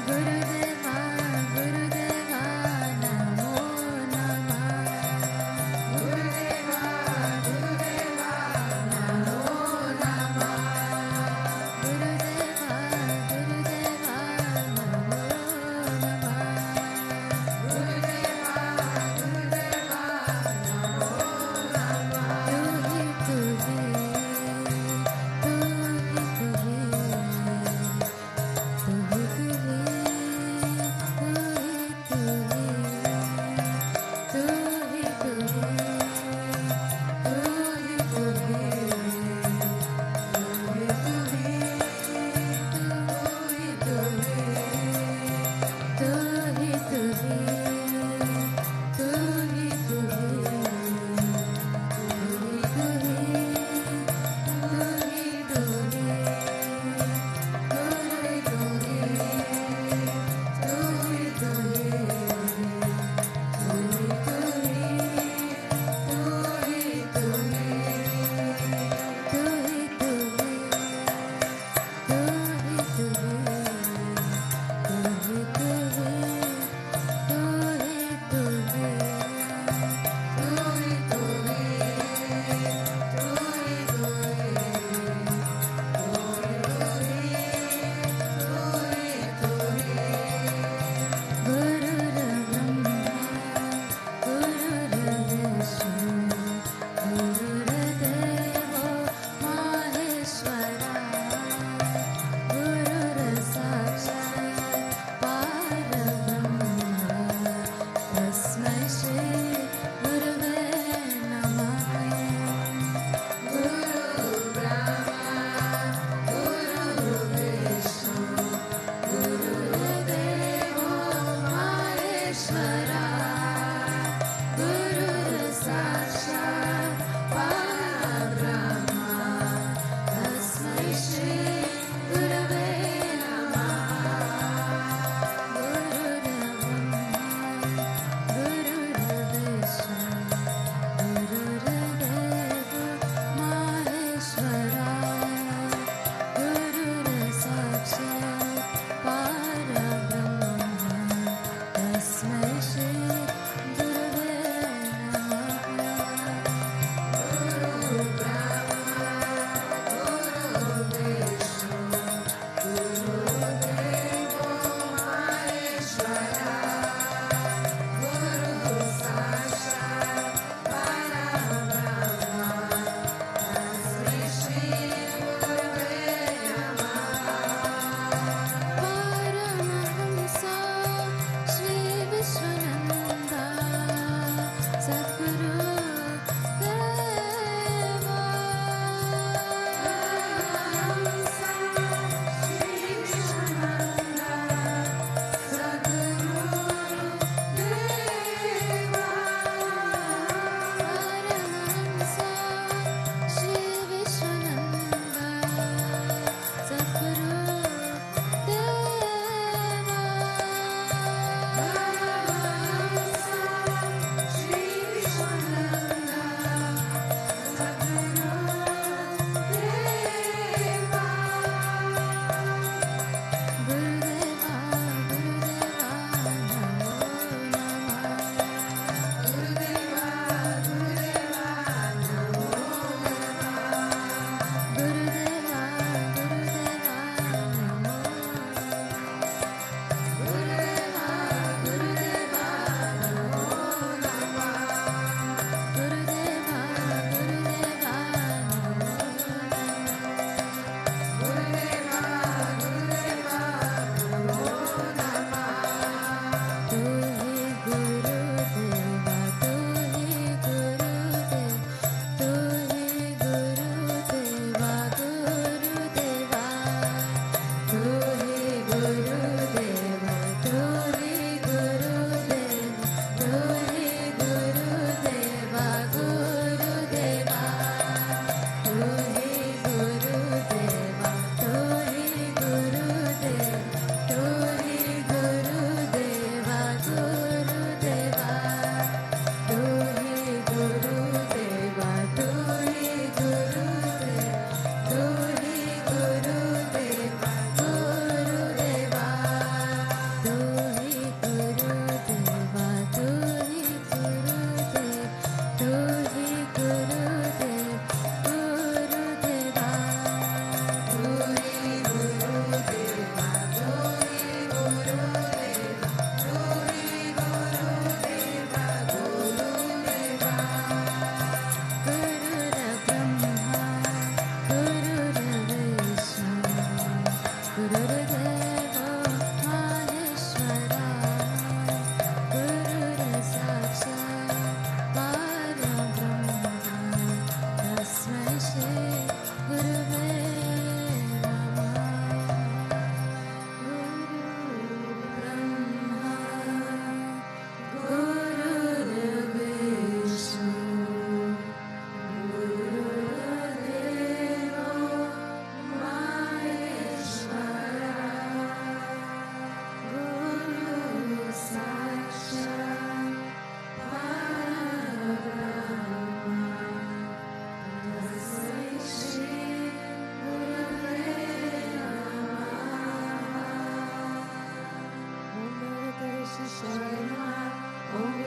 Guru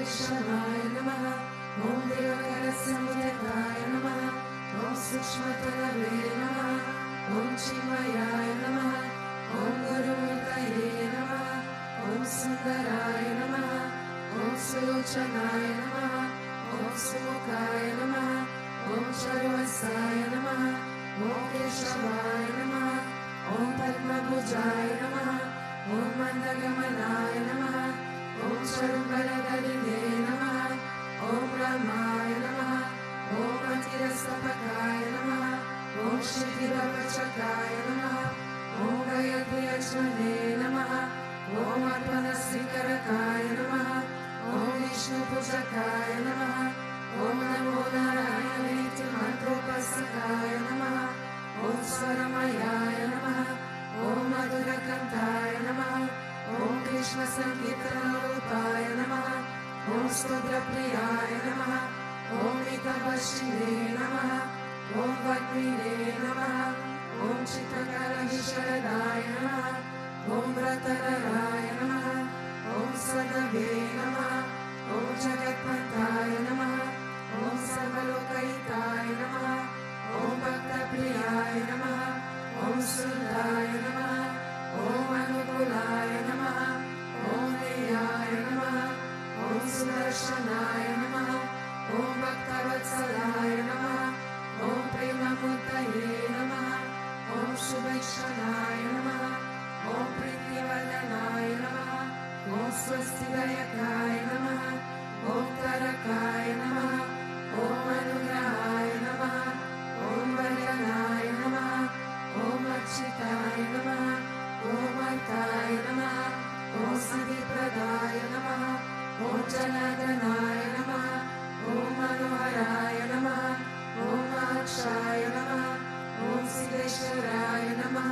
विषमाय नमः ॐ दिवाकरसमुद्राय नमः ॐ सूक्ष्मतरवे नमः ॐ चिन्मयाय नमः ॐ गुरुमूर्तये नमः ॐ सुन्दराय नमः ॐ सुलोचनाय नमः ॐ सुमुखाय नमः ॐ सर्वसाय नमः ॐ केशवाय नमः ॐ पद्मभुजाय नमः ॐ मन्दगमनाय नमः ॐ शर्वरदलिने नमः ॐ ब्रह्माय नमः ॐ अतिरस्तपकाय नमः ॐ क्षितिरवचकाय नमः ॐ गायत्र्यज्ञने नमः ॐ अर्पणस्वीकरकाय नमः ॐ विष्णुपूजकाय नमः ॐ नमो नारायणेति मन्त्रोपासकाय नमः ॐ स्वरमयाय नमः ॐ मधुरकण्ठाय नमः ॐ कृष्णसङ्कीर्तनरूपाय नमः ॐ स्तोत्रप्रियाय नमः ॐ मितवर्षिणे नमः ॐ वग्मिने नमः ॐ चित्रकलशरदाय नमः ॐ व्रतरराय नमः ॐ सदवे नमः ॐ जगत्पन्थाय नमः ॐ सर्वलोकहिताय नमः ॐ भक्तप्रियाय नमः ॐ सुन्दाय नमः ॐ अनुकूलाय नमः ॐ नेयाय नमः ॐ सुदर्शनाय नमः ॐ भक्तवत्सलाय नमः ॐ प्रेममूर्तये नमः ॐ शुभेक्षणाय नमः ॐ प्रीतिवर्धनाय नमः ॐ स्वस्तिदायकाय नमः ॐ तारकाय नमः ॐ अनुग्रहाय नमः ॐ वरदाय नमः ॐ अच्युताय नमः ॐ अर्थाय नमः ॐ सिद्धिप्रदाय नमः ॐ जनार्दनाय नमः ॐ मनोहराय नमः ॐ मोक्षाय नमः ॐ सिद्धेश्वराय नमः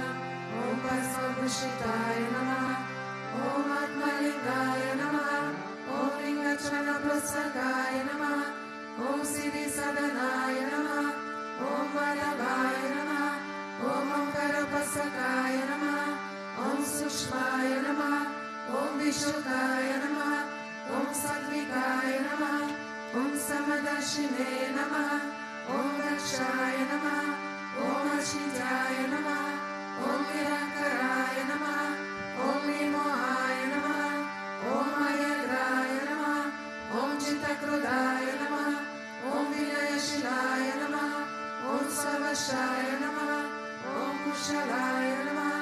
ॐ भस्मभूषिताय नमः ॐ आत्मलिङ्गाय नमः ॐ लिङ्गचरणप्रसगाय नमः ॐ सिद्धिसदनाय नमः ॐ वल्लभाय नमः ॐ ओङ्कारोपासकाय नमः ॐ सूक्ष्माय नमः ॐ विशुद्धाय नमः ॐ सात्विकाय नमः ॐ समदर्शिने नमः ॐ दक्षाय नमः ॐ अचिन्त्याय नमः ॐ निरङ्कराय नमः ॐ निर्मोहाय नमः ॐ अयग्राय नमः ॐ चित्तक्रोधाय नमः ॐ विनयशीलाय नमः ॐ सर्वशाय नमः ॐ कुशलाय नमः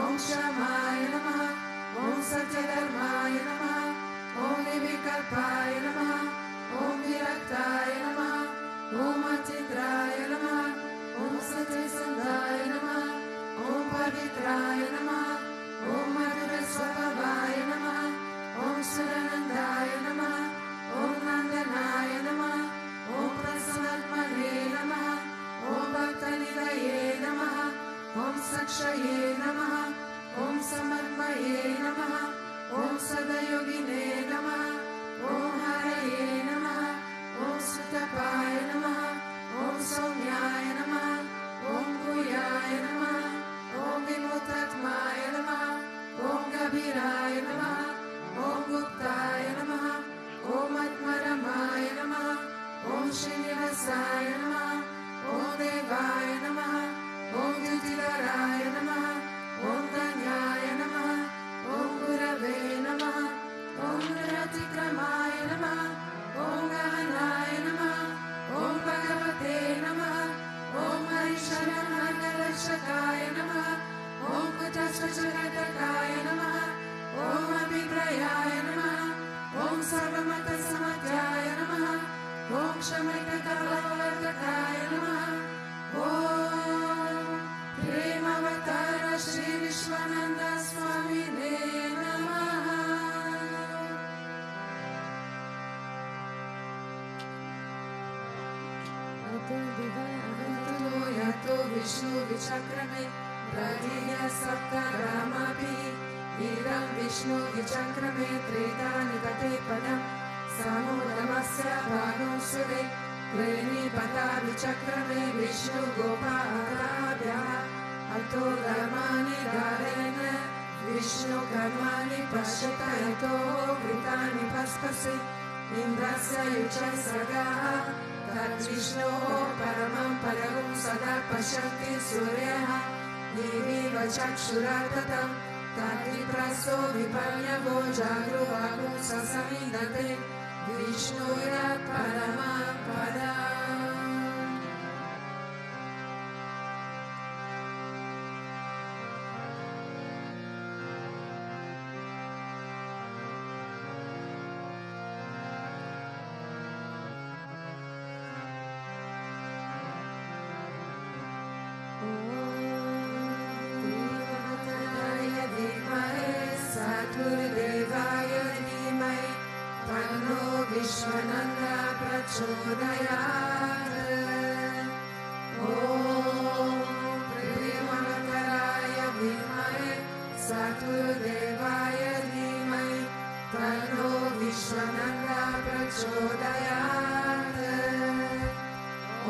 ॐ क्षमाय नमः ॐ सत्यधर्माय नमः ॐ निर्विकल्पाय नमः ॐ विरक्ताय नमः ॐ अचिन्द्राय नमः ॐ सत्यसन्धाय नमः ॐ पवित्राय नमः ॐ मधुरस्वभावाय नमः ॐ सुरानन्दाय नमः ॐ नन्दनाय नमः ॐ प्रसन्नात्मने नमः ॐ भक्तनिलये नमः ॐ साक्षये नमः ॐ समर्पये नमः ॐ सदयोगिने नमः ॐ हरये नमः ॐ सुतपाय नमः ॐ सौम्याय नमः ॐ भूयाय नमः ॐ विमुक्तात्माय नमः ॐ गभीराय नमः ॐ गुप्ताय नमः ॐ आत्मरमाय नमः ॐ श्रीनिवासाय नमः ॐ देवाय नमः ॐ द्युतिधराय नमः ॐ धन्याय नमः ॐ गुरवे नमः ॐ गुरतिक्रमाय नमः ॐ गहनाय नमः ॐ भगवते नमः ॐ हरिशरणरक्षकाय नमः ॐ कुटस्थजगतकाय नमः ॐ अभिप्रयाय नमः ॐ सर्वमतसमध्याय नमः ॐ क्षमैककलवर्धकाय नमः ॐ प्रेमावतार श्री विश्वानन्द स्वामिने नमः। यतो विष्णु विचक्रमे प्रधिय सप्तग्रामपि वीरं विष्णु विचक्रमे त्रेता निकटे पदं समुद्रमस्य भागं सुरे त्रीणिपदा विचक्रमे विष्णु गोपालाभ्यः अतो धर्माणि धारेण विष्णु कर्माणि पश्यत यतो वृतानि पस्पसे Indrasya yucha sagaha Tadvishnoho paramam padagum sada pashanti suryaha Diviva chakshuratatam Tadvipraso vipanyavo jagruvago sasamidate Vishnurat paramam padam. Vishwananda prachodayat. Om Premakaraya Vimai Saturdevaya Dhimai Tanno Vishwananda prachodayat.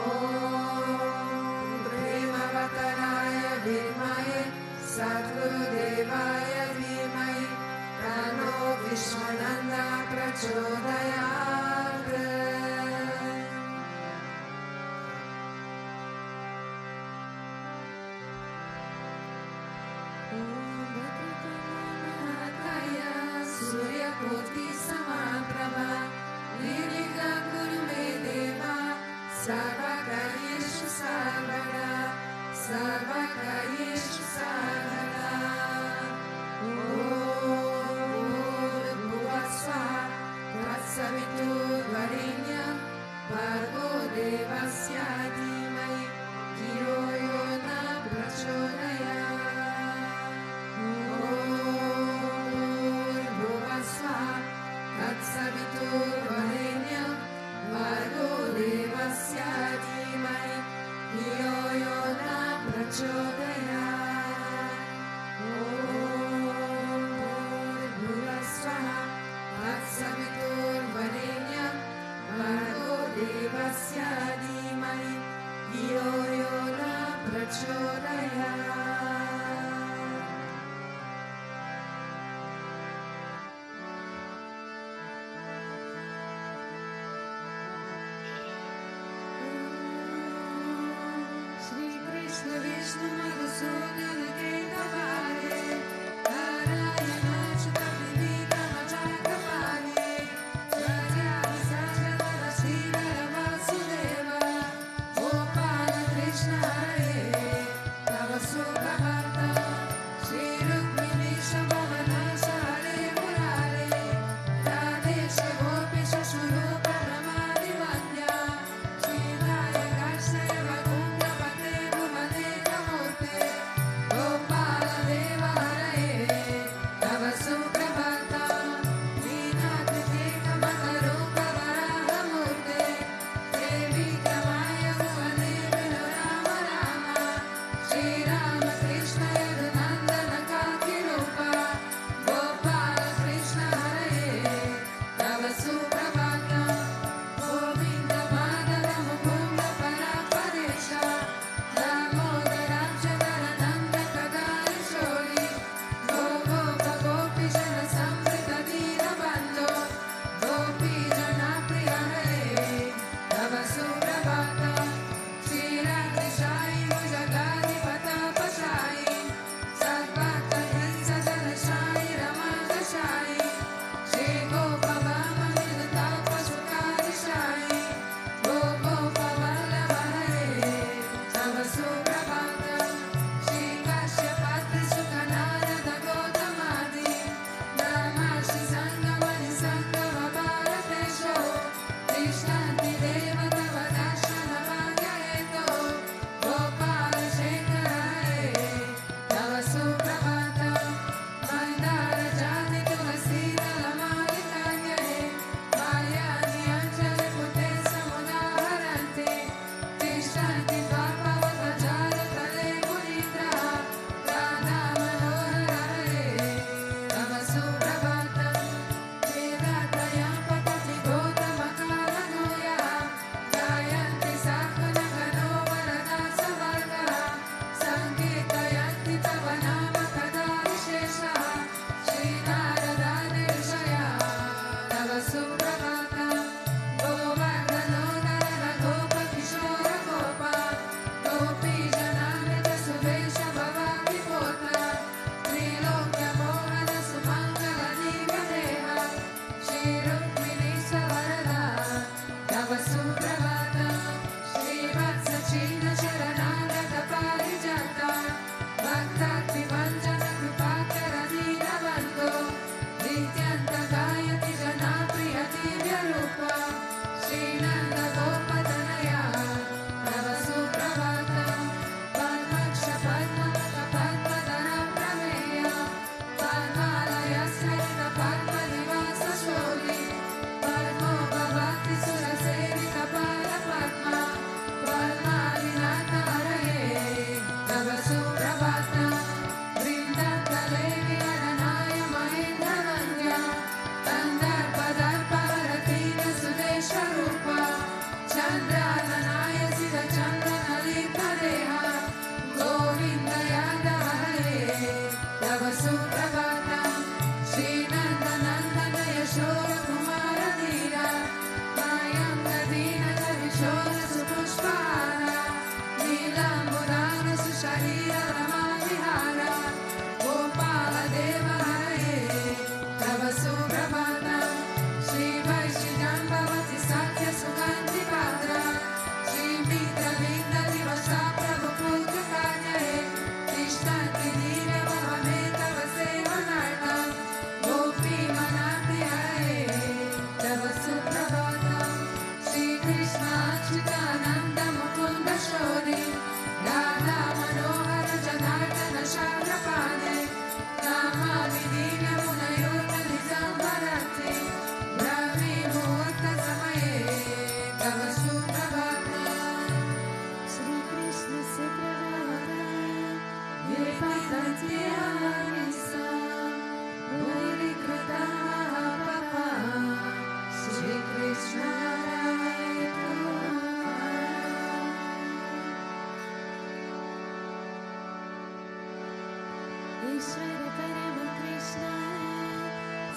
Om Premakaraya Vimai Saturdevaya Dhimai Tanno Vishwananda prachodayat. Surya Koti Samaprabha Nirvighna Guru Me Deva Sarvakaryeshu Sarvada Sarvakaryeshu Sarvada. Om Bhuvasvaha Tatsaviturvarenyam Bhargo Devasya Dhimai Dhiyo Yo Na Prachodayat. Tatsaviturvarenyam Bhargo Devasya Dhimai Dhiyo Yo Na Prachodayat.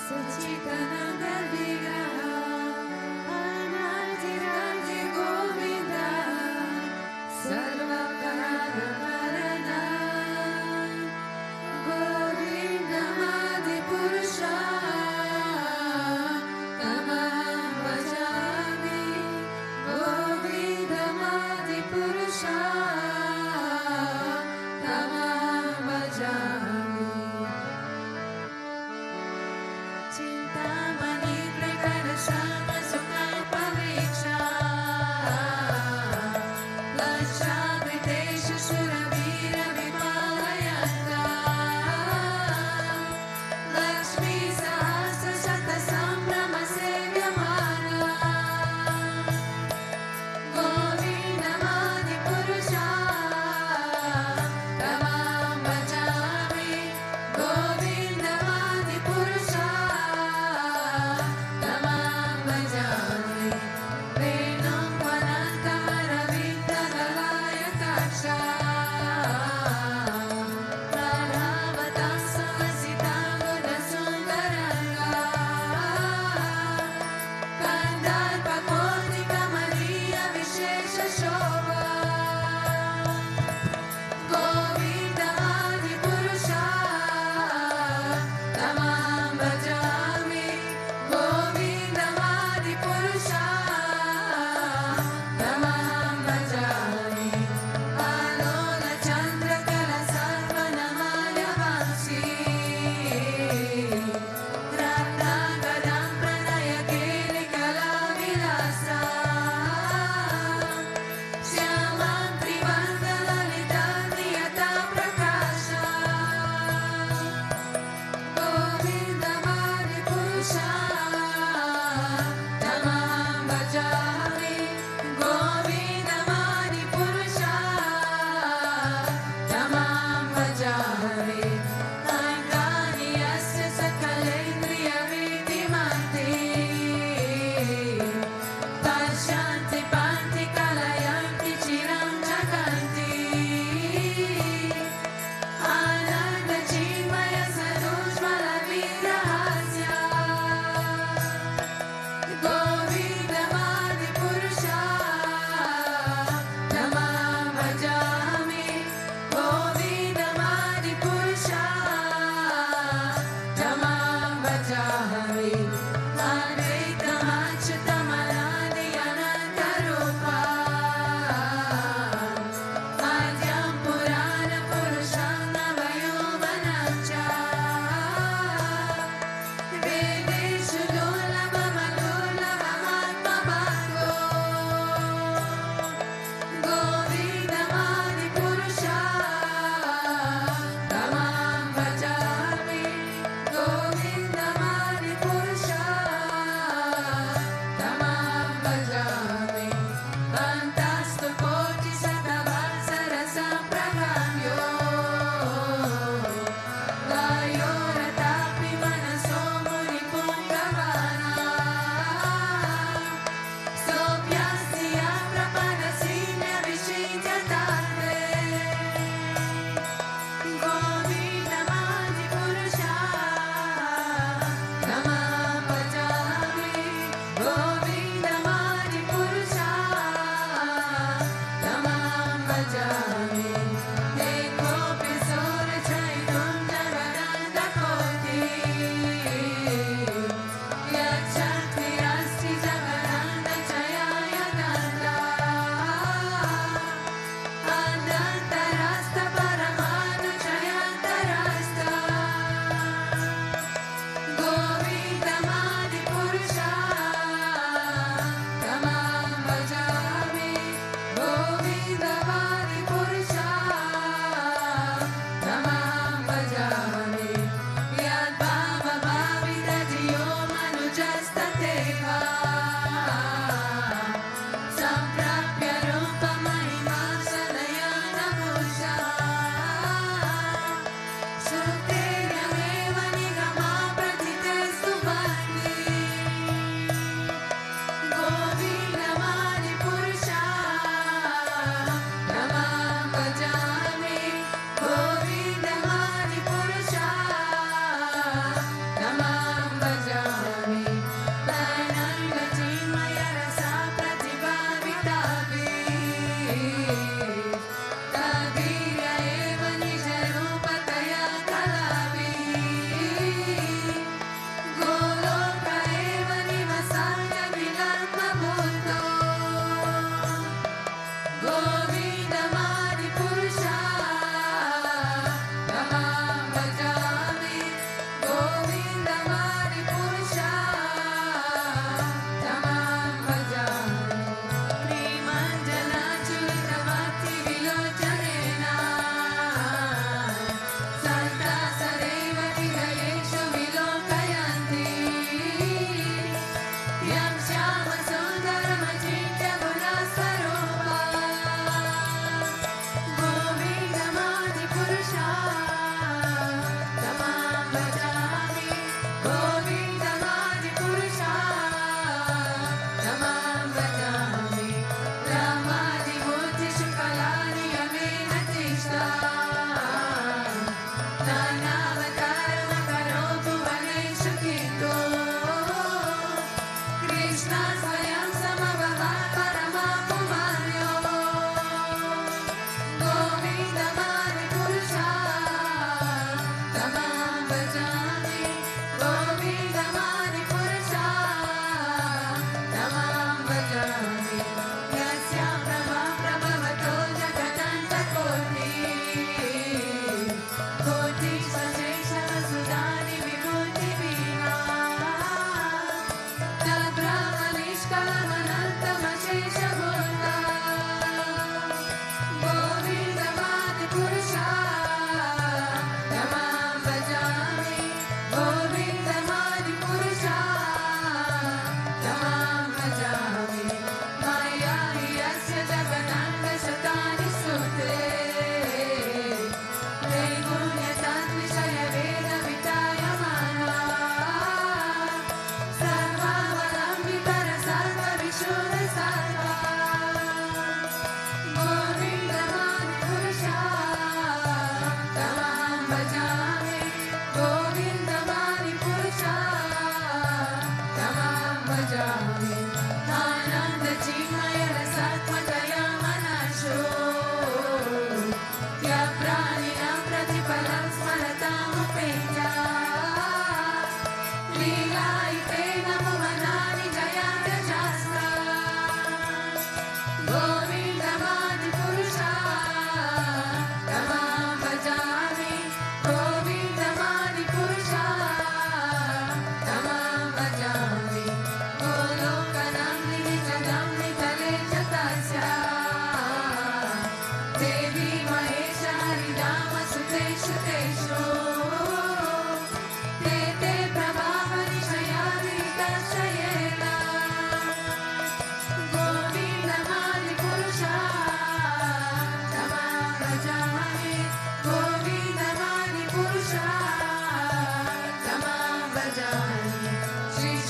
सच्चिदानंद विग्रह अनादि गोविंद सर्वकारण गोविंदमादि पुरुष तमहं भजामि गोविंदमादि पुरुष तमहं भजामि चिंतामणि प्रकर्षम सुखापवेक्षा लक्षामृतेषु सुरवीरविपालयन्ता लक्ष्मी सहस्रशतसम्भ्रमसेव्यमाना गोविन्दमादिपुरुषा तमहं भजामि गोविन्दमादिपुरुषा तमहं भजामि वेणुं त्वनन्तमरविन्ददलायताक्षा प्रलावतां सुलसिताङ्गुलसुन्दरङ्गा कन्दर्पकोटिकमनीयविशेषशोभा गोविन्दमादिपुरुषा तमहं भजामि गोविन्दमादिपुरुषा तमहं भजामि आलोलचन्द्रकलसर्वनमाल्यवांसी रत्नाकरं प्रणयकेलिकलाविलासा श्यामां त्रिवर्गललितान्यता प्रकाशा गोविन्दमादिपुरुषा तमहं भजामि गोविन्दमादिपुरुषा तमहं भजामि अङ्गानि यस्य सकलेन्द्रियविधिमन्ति पश्यन्ति पान्ति कलयन्ति चिरं जगन्ति आनन्दचिन्मय सदोज्ज्वलविग्रहस्य गोविन्दमादिपुरुषा तमहं भजामि गोविन्दमादिपुरुषा तमहं भजामि अद्वैतमच्युतमनादि अनन्तरूपा आद्यं पुराणपुरुषं नवयौवनं च वेदेषु दुर्लभमदुर्लभमात्मभागो गोविन्दमादिपुरुषा तमहं भजामि गोविन्दमादिपुरुषा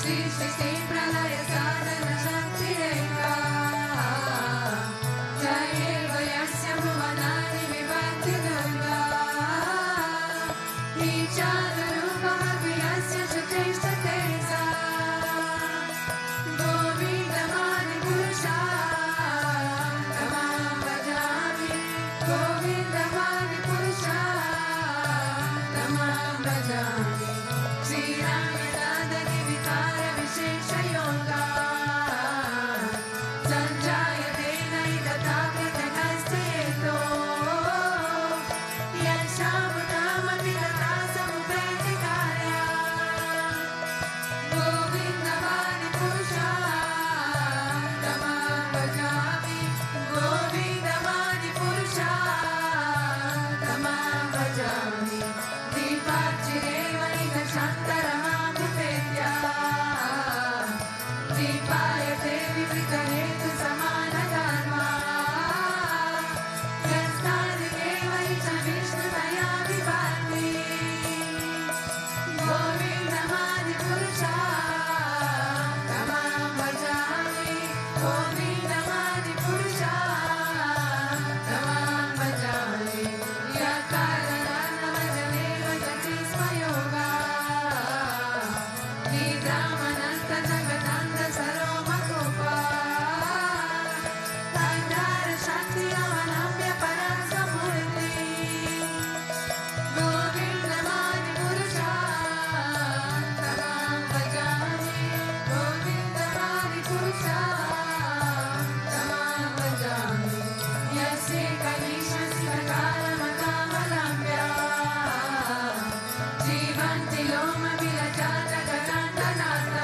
सृष्टि प्रलय साधन शक्तिरेका जयेव यस्य भुवनानि विभक्ति दुर्गा ईचारूपमपि यस्य च तिष्ठते सा गोविन्दमानि पुरुषां भजामि गोविन्दमानि पुरुषां भजामि श्रीराम दादरि विकार विशेषयोगा सञ्जायते नैदता कृतकस्तेतो यशामुतामपि तथा समुपेति कार्या गोविन्दमानि पुरुषां भजामि गोविन्दमानि पुरुषां भजामि दीपाचिरे शान्तरमामुपेत्या दीपायते विवृतहेतु समानधर्मा यस्तादिके वै च विष्णुतया विभाति गोविन्दमानि पुरुषां भजामि गोविन्दमानि पुरुषां भजामि यकारणमजनेव गति स्मयोगा निद्रामनन्त जगदन्त सरोमकोपा कण्ठार शक्ति अवलम्ब्य परस्वमूर्ति गोविन्दमानि पुरुषां भजामि गोविन्दमानि पुरुषां भजामि यस्य कनिष्ठसितकारमतामलम्ब्य जीवन्ति लोमविलजातगणान्तनाथ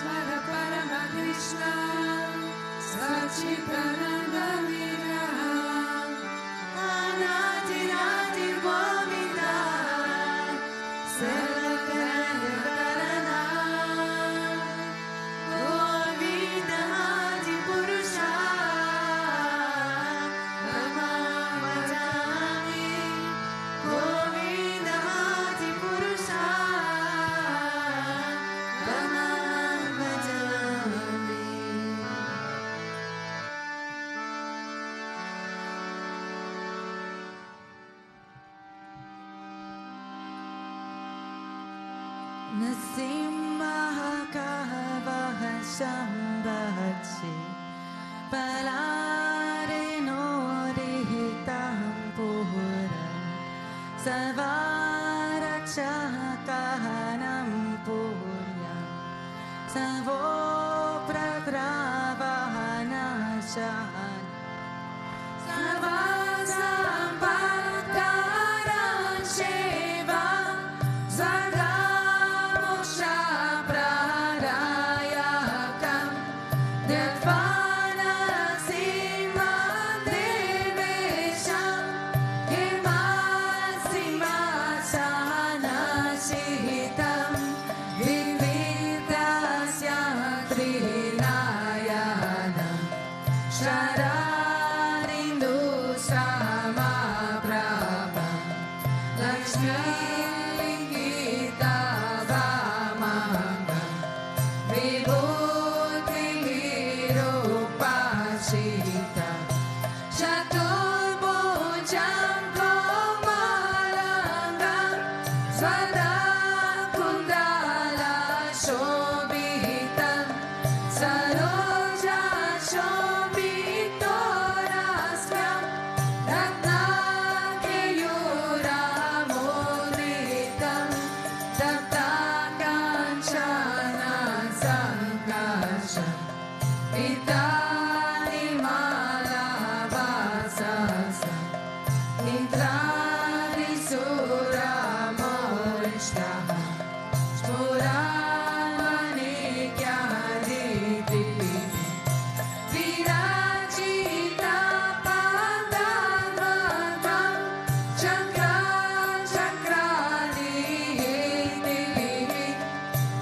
Ishvara Parama Krishna Sachidananda Vigraha Anadi Nadi Govinda Sarvakaya Karana Govinda Adi Purusha Namah Bhajami Govinda Adi Purusha Namah Bhajami. Nasimahakavaha Shambhachi Palarino Rihitam Pura Savarakshakanam Purya Savo Pradravahana Shahan Savasampakaran Sheva Zagamoksha Prarayakam Detvana Sima Devesham Himasima Sahana Shihitam Vivitasya Trinayanam Shararindu Samaprabham Lakshmi Gita Vamangam Vibhuti Virupashita Chaturbhujam Komalangam Svadakundala Shobhitam Saroja Shobhitorasvyam Ratnakeyuramoditam Taptakanchana Sankasham Pitani Malavasasam Indrani Suramorishtaha Spuramanikyaditi Virajita Padadvatam Chakra Chakradihi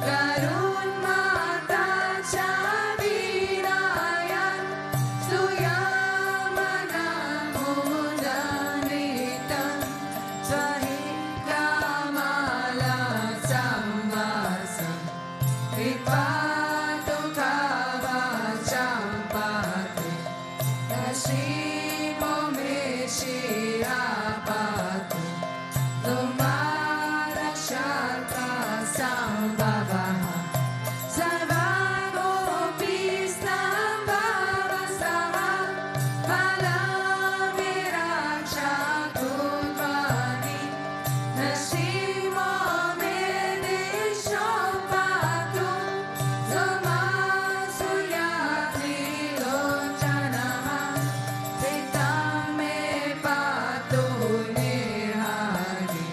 Karunmata Chavirayan Suyamana Mudanitam Swahikamala Samvasam Vipatu Kavacham Pati Kashimo Mishirapati Tumara Sharta Sambhavaha Sarvagopistambhavasaha Palamiraksha Kutvani Nashimo Medisho Patu Zomasuyati Lochanama Vitame Patu Nihari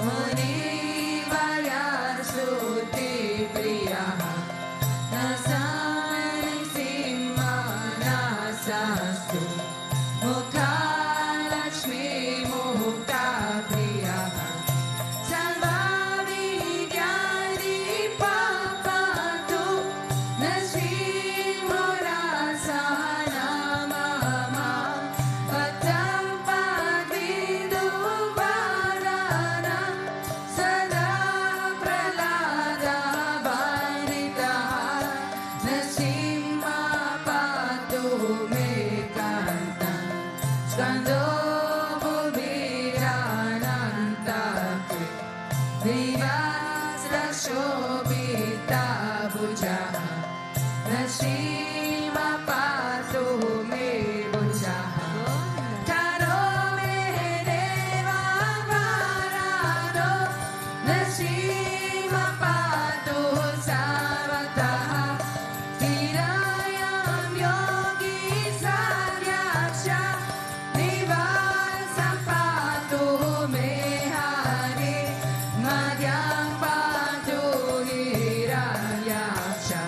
Munivaya Suti Priyaha Nasani Simanasastu Mukhalakshmi Mukta Priyaha Sarvavidyani Papatu Nasrimurasana Mama Patam Padviduvaranam Sada Pralada Varitaha Nasimha Patu Mekantam Skando Bhubiranantakri Vivasra Shobhita Bhujaha Nashima Patu Me Bhujaha Karo Me Deva Varado Nashima Patu Savataha Hirayam Yogi Sadhyaksha Nivasam Patu Me Hari Madhyam Patu Hirayaksha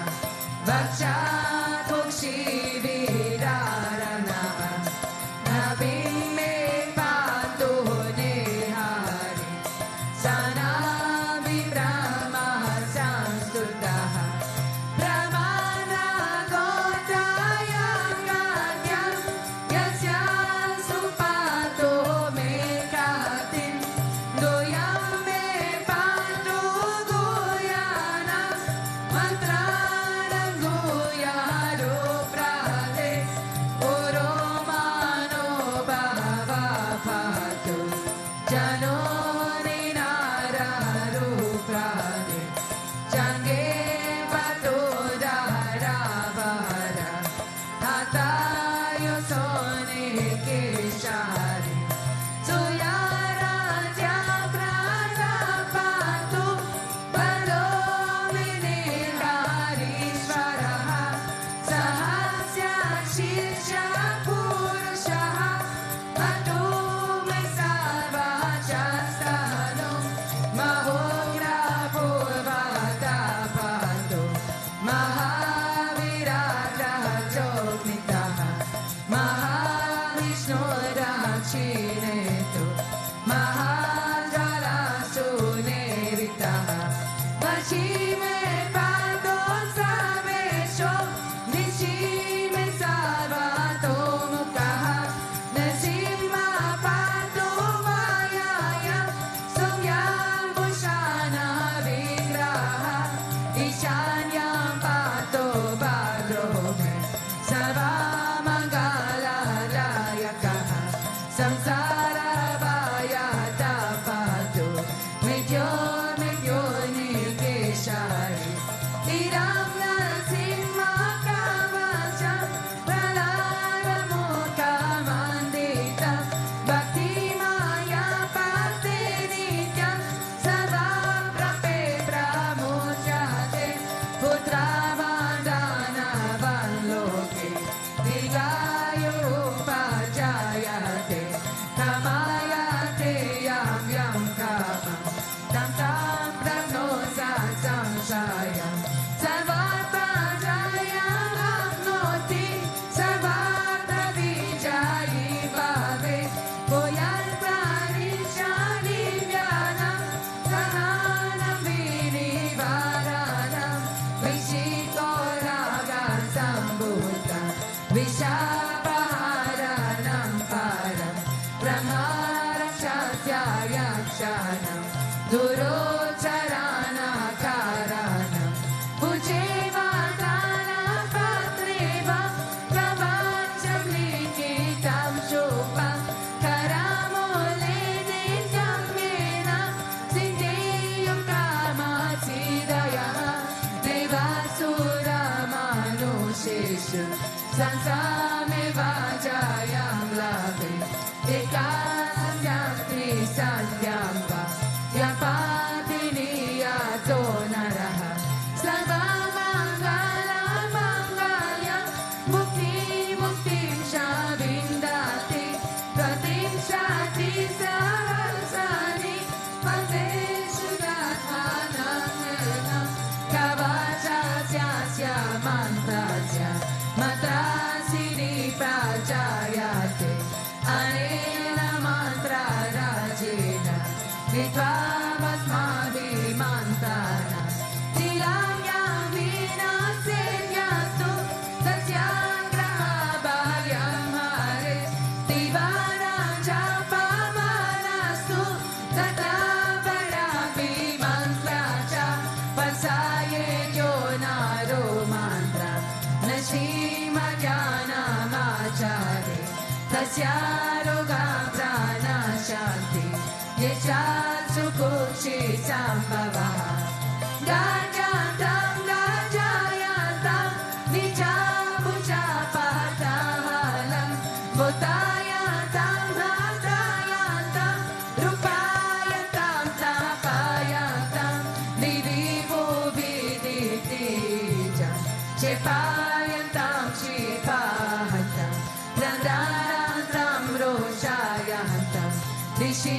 Vishu Sansame Vajayam Lave Ekasasyam Trisasyam Va Yapatini Yato Naraha Sarvamangala Mangalyam Mukti Muktim Shavindati Pratim Shati Sahasani Panteshudathanam Kavachasya Mantrasya Mantrasiri Prajayate Anena Mantra Rajena Vitvavasmadhi Mantana Tilayam Vinasyastu Satyagraha Bharyam Hare Tivaram Japamanastu Tatabharapi Mantracha Pasaye Yonaro Mantra Nashima Jnana Machare Tasyaroga Prana Shanti Yesha Sukushi Sambhavaha Gajantam Gajayantam Nichabucha Patahalam Bhutayantam Hatayantam Rupayantam Tapayantam Vivivu Viditijam Chepayantam Shipahantam Randarantam Roshayantam Rishi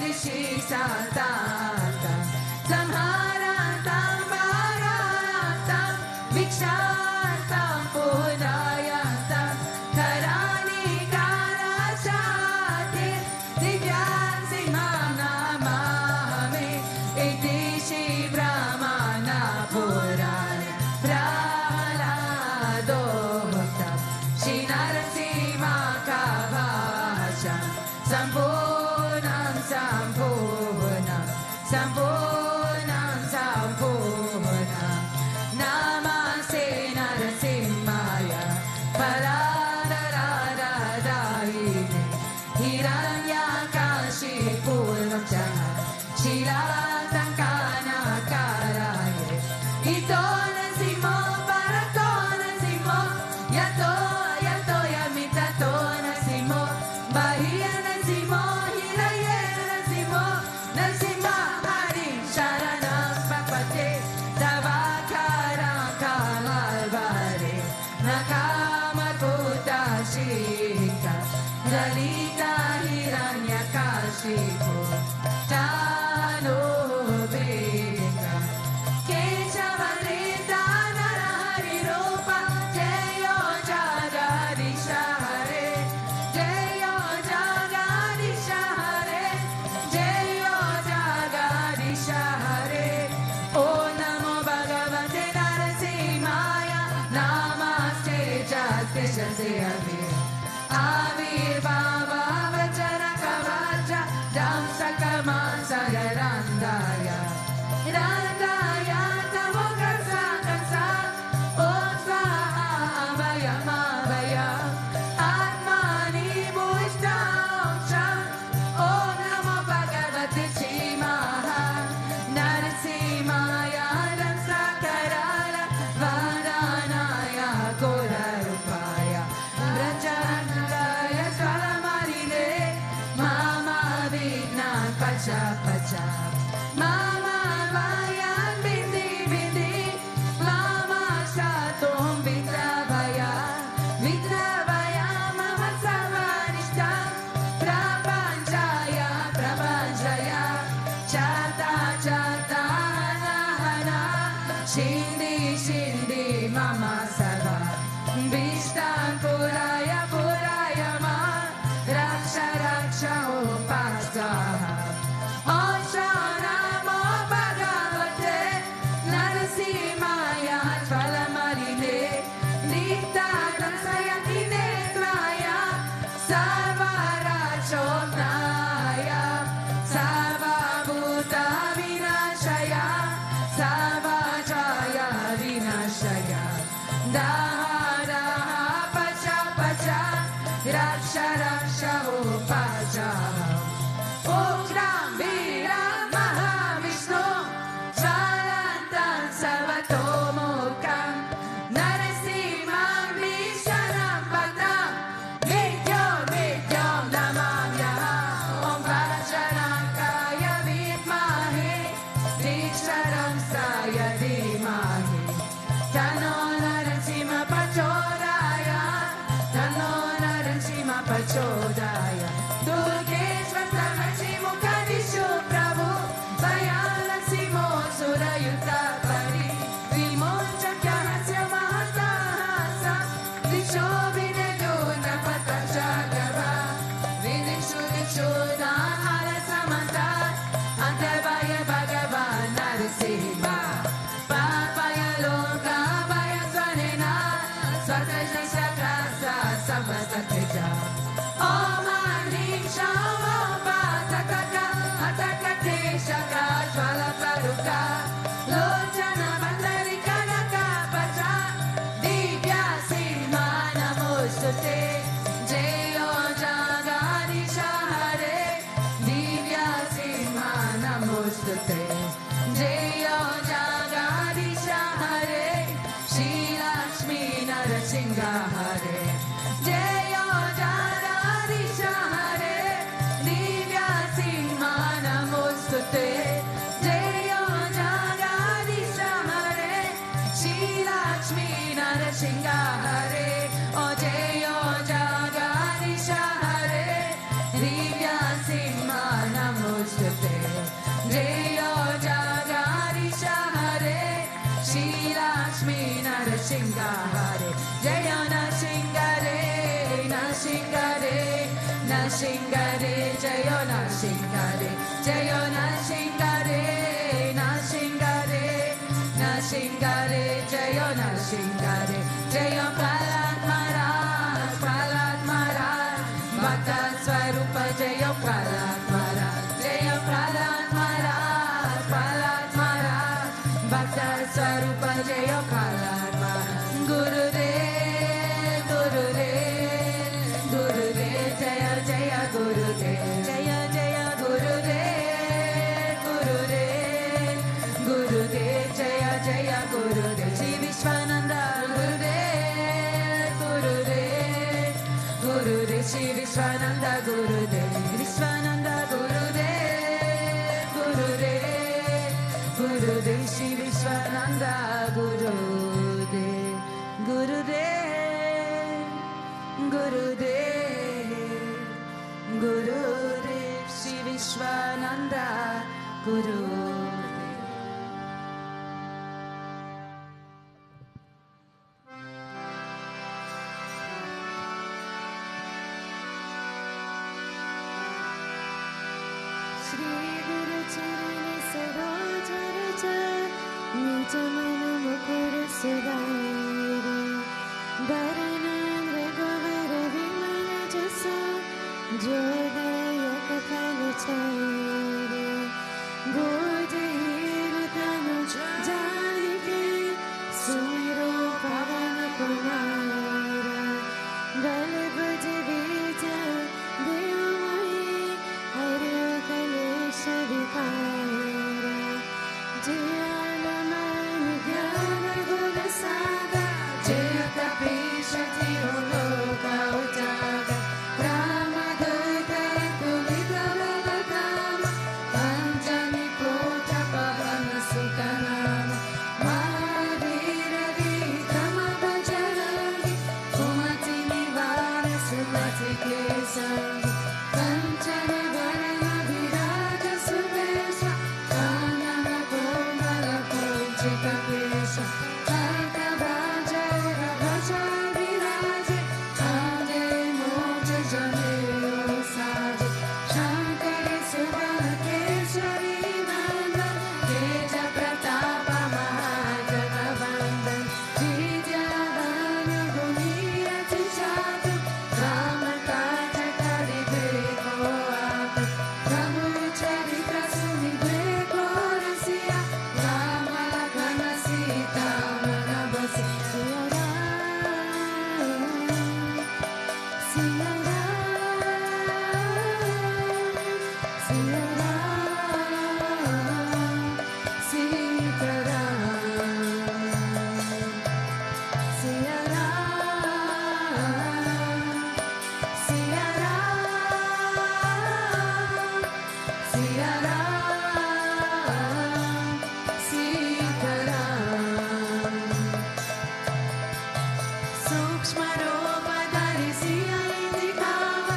Rishi Santantam Samharantam Bharantam Vikshantam Punayantam Karani Karachate Divyan Simham Namahame Iti Shri Brahmana Purana Prahaladotam Shri Narasimha Kavacham Sampurnam Sampurnam Sampurnam Sampurnam Namaste Narasimhaya Paradadadadayine Hiranyakashipurvam Chaha Shilatankanakaraya Ito Nasimo Parato Nasimo Yato Yato Yamitato Nasimo Bahia Nasimo Hiraye Nasimo Nasima Hari Sharanam Papate Tavakaram Kamalvare Nakamakuta Shika Lalita Hiranyakashipu Tano Vega Keshavarita Narahari Rupa Jayo Jagarisha Hare Jayo Jagarisha Hare Jayo Jagarisha Hare Om Namo Bhagavate Narasimhaya Namaste Jatisya Avirbhava Vajana Kavacha Dam Sakaman Sagarandaya Randaya Tamokasa Kasa Om Swaha Abhayam Abhayam Atmani Bhushta Om Sham Om Namo Bhagavate Shimaha Narasimhaya Ramsakarala Varanaya Korarupaya Brajanagaya Swalamarine Mama Vignan Pacha Pacha Mama Vayan Bindi Bindi Mama Shatum Vitravaya Vitravaya Mama Savarishta Prapanchaya Prapanchaya Chata Chata Hana Hana Shindi Shindi Mama Sava Vishtan Puraya Puraya Ma Raksha Raksha Upasaha Om Shanamo Bhagavate Narasimhaya Jwalamarine Nita Dansayati Netraya Sarvarachotnaya Sarvabhuta Vinashaya Sarvajaya Vinashaya Daha Daha Pacha Pacha Raksha Raksha Upacha Ukram Viram Mahavishnu Svalantam Sarvatomukam Narasimham Daya Durgeshwar Tamachi Mukadishu Prabhu Vayala Simo Surayuta Pari Vimoncha Kyahasya Mahata Hasa Dishobine Duna Patacha Gava Vidishu Dishuda Hala Samanta Antavaya Bhagavan Narasimha Papaya Loka Vaya Svanena Swataja Sakrasa Samasateja Om Anim Shama Patakaka Atakate Shaka Jvala Paruka Lochana Bandarika Naka Pacha Divya Sima Namostute Jayo Jagadisha Hare Divya Sima Namostute Jayo Jagadisha Hare Shri Lakshmi Narasingha Hare Jayo Jagadisha Hare Divya Sima Namostute Jayo Jagadisha Hare Shri Lakshmi Narasingha Hare O Jayo Jagadisha Hare Divya Sima Namostute Jayo Jagadisha Hare Shri Lakshmi Narasingha Hare Jayo Nashingare Nashingare Nashingare Jayo Nashingare Jayo Nashingare Nashingare Nashingare Jayo Nashingare Jayo Prahlad Maharaj Prahlad Maharaj Bhakta Swarupa Jayo Prahlad Maharaj Jayo Prahlad Maharaj Prahlad Maharaj Bhakta Swarupa Jayo Prahlad Maharaj Gurudev Gurudev Gurudev Jaya Jaya Gurudev Jaya Jaya Gurudev Gurudev Gurudev Jaya Jaya Gurudev Shri Vishwananda Gurudev Gurudev Gurudev Shri Vishwananda Gurudev Vishwananda Gurudev Gurudev Gurudev Shri Vishwananda Gurudev Gurudev Gurudev Gurudev Shri Vishwananda Gurudev Shri Guru Charani Saroja Raja Nija Mana Mukur Sudhaira Dharana Raghavara Vimana Jasa Jodaya Kapala Chaira Bodhiru Tanu Janike Sumiro Pavana Kumara Dalabhaja Vija Devamai Hare Kalesha Vipara Jaya Mani Gyana Guna Saga Jaya Kapisha Tiroloka Ujaga Rama Dutta Tulita Lalakama Panchani Kota Pavana Sukanama Mahavira Vikama Bhajaragi Kumati Nivara Sumati Kesangi Kanchana Varana Viraja Suvesha Kanana Kondala Konchika Kesha Karta Bhajara Bhaja Viraje Kande Moja Janeo Saje Shankari Subala Keshari Nandan Keja Pratapa Mahajana Vandan Vidyadana Gunira Tishatu Rama Kaja Kari Beko Apu Prabhu Charitra Suni Beko Rasiya Rama Lakana Sita Manabasi Siya Sukshma Rupa Dharisiya Indikava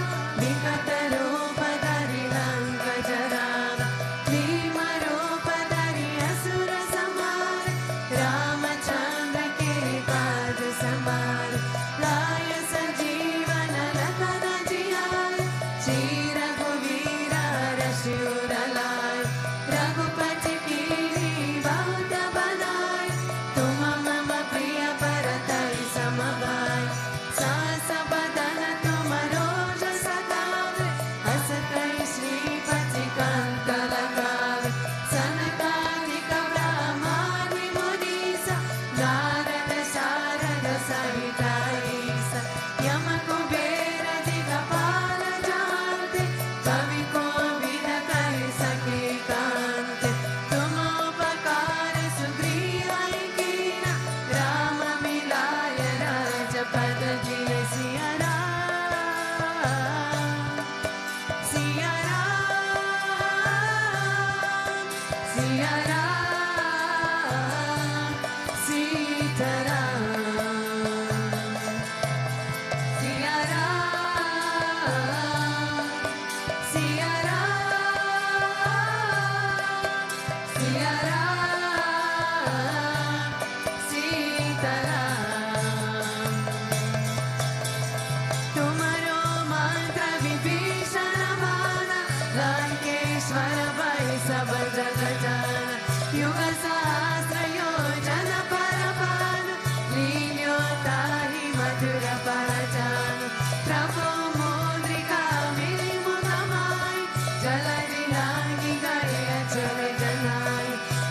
पार, लाय संजीवन लखन जियाय, श्री रघुवीर रसूल लाय, रघुपति कीन्ही बहुत बनाय, तुम मम प्रिय भरतहि सम भाय, सहस बदन तुम रोज सगावे, हस कहि श्रीपति कंठ लगावे, सनकादिक ब्रह्मादि मुनीसा, नारद सारद सहित ईसा, यम कुबेर दिगपाल जानते, कवि कोविद कहि सके कान्ते, तुम उपकार सुग्रीव कीना, राम मिलाय राजपद जिय सिया राम, सिया राम, सिया राम, सीताराम, सिया राम, सिया राम, सिया राम, सीताराम। तुमरो मंत्र विभीषण माना, लंकेश्वर भय सब जग जाना, युग सहस्र योजन पर भानु, लील्यो ताहि मधुर फल जानु, प्रभु मुद्रिका मिलि मुख माहि, जलधि लांघि गए अचर जनाई,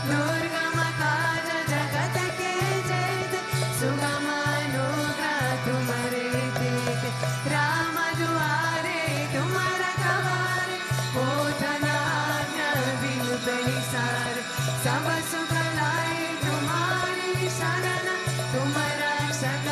दुर्गम काज जगत के जेते, सुगम अनुग्रह तुम्हारे देते, राम दुआरे तुम रखवारे, होठन आज्ञा बिनु पैसारे, सब सुख लाए तुम्हारी शरण, तुम रक्षक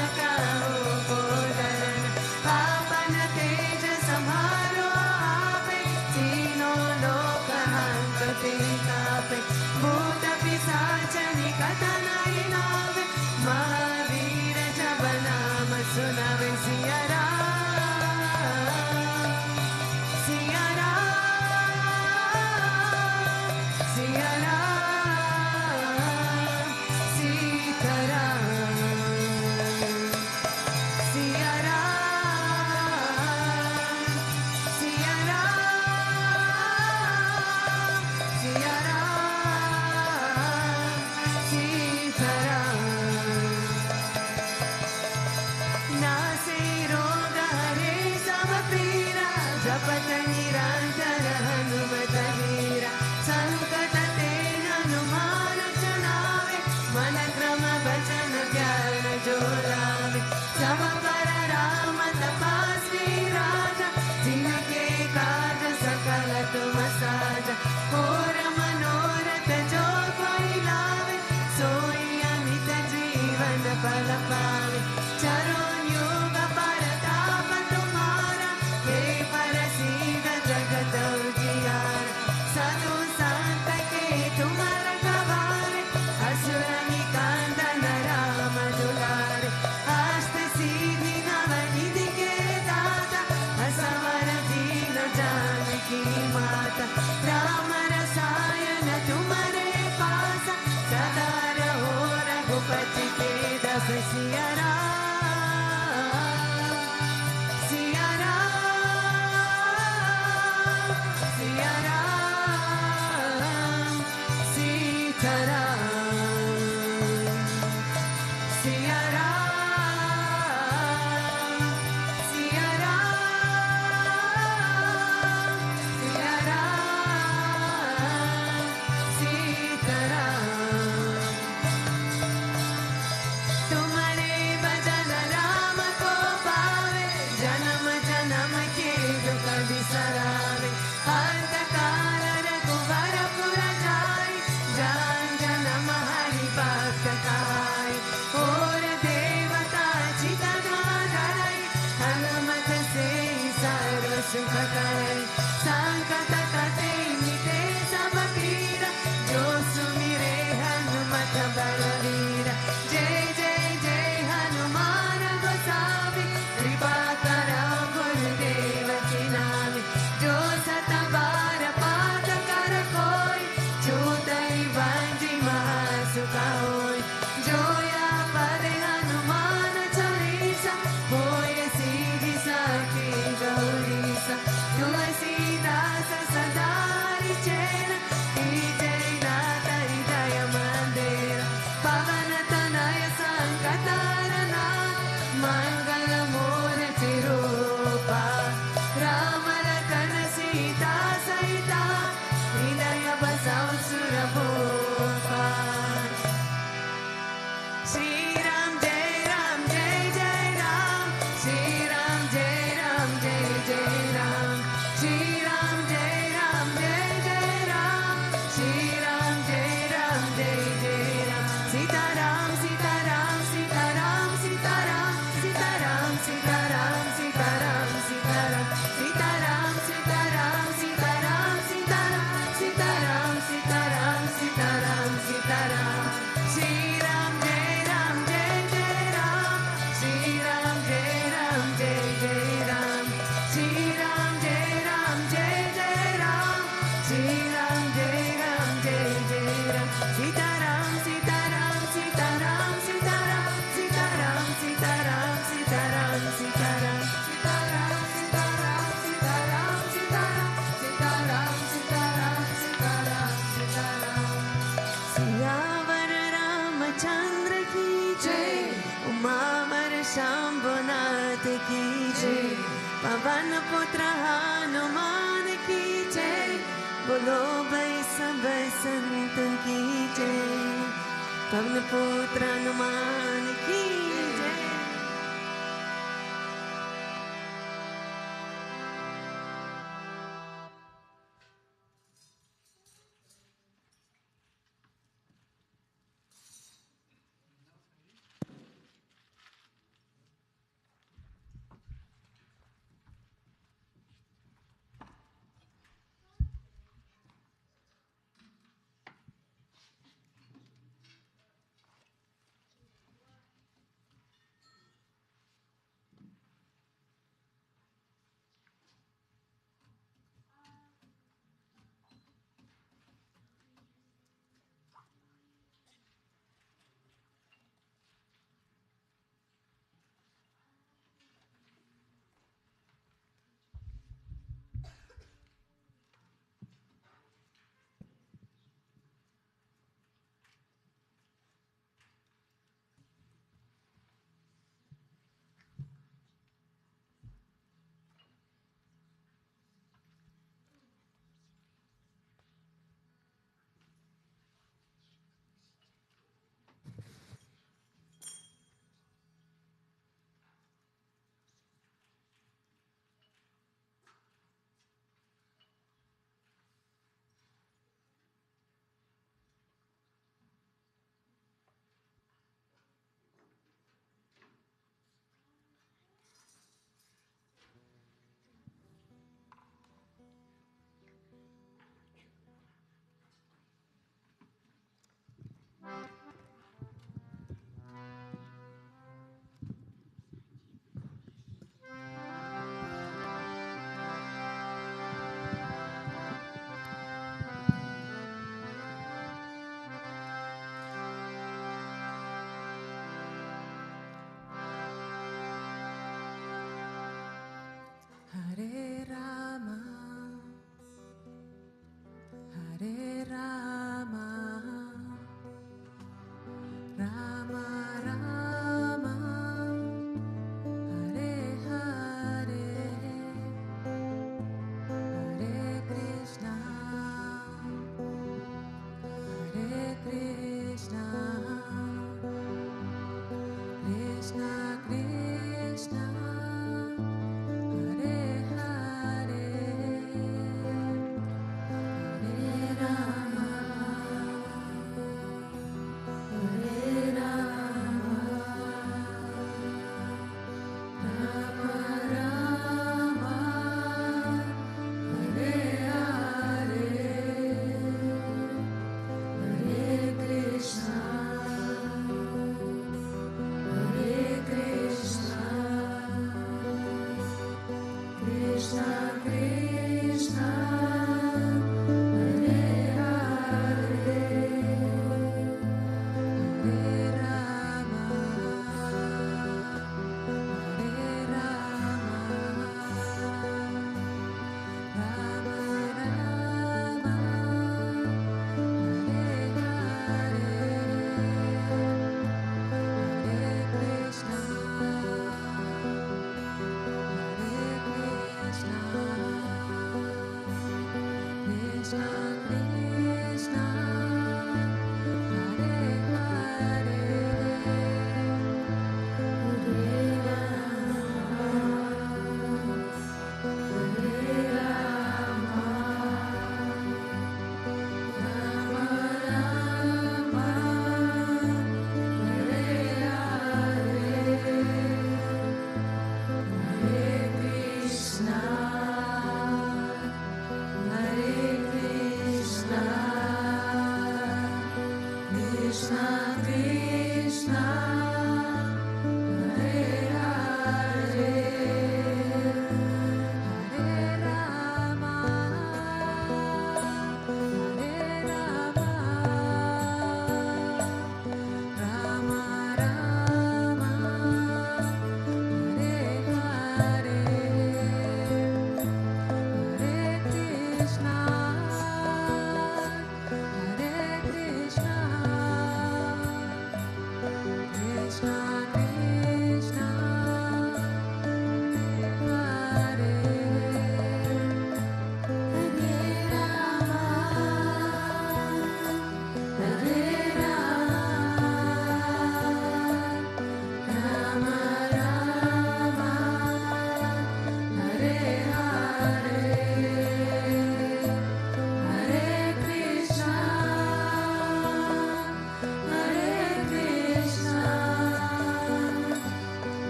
शंभुनाथ की जय, पवन पुत्र हनुमान की जय, बोलो भाई सब संत की जय, पवन पुत्र हनुमान की जय। Hare Rama, Hare Rama, Rama Rama, Hare Hare, Hare Krishna, Hare Krishna, Krishna Krishna, Hare Hare.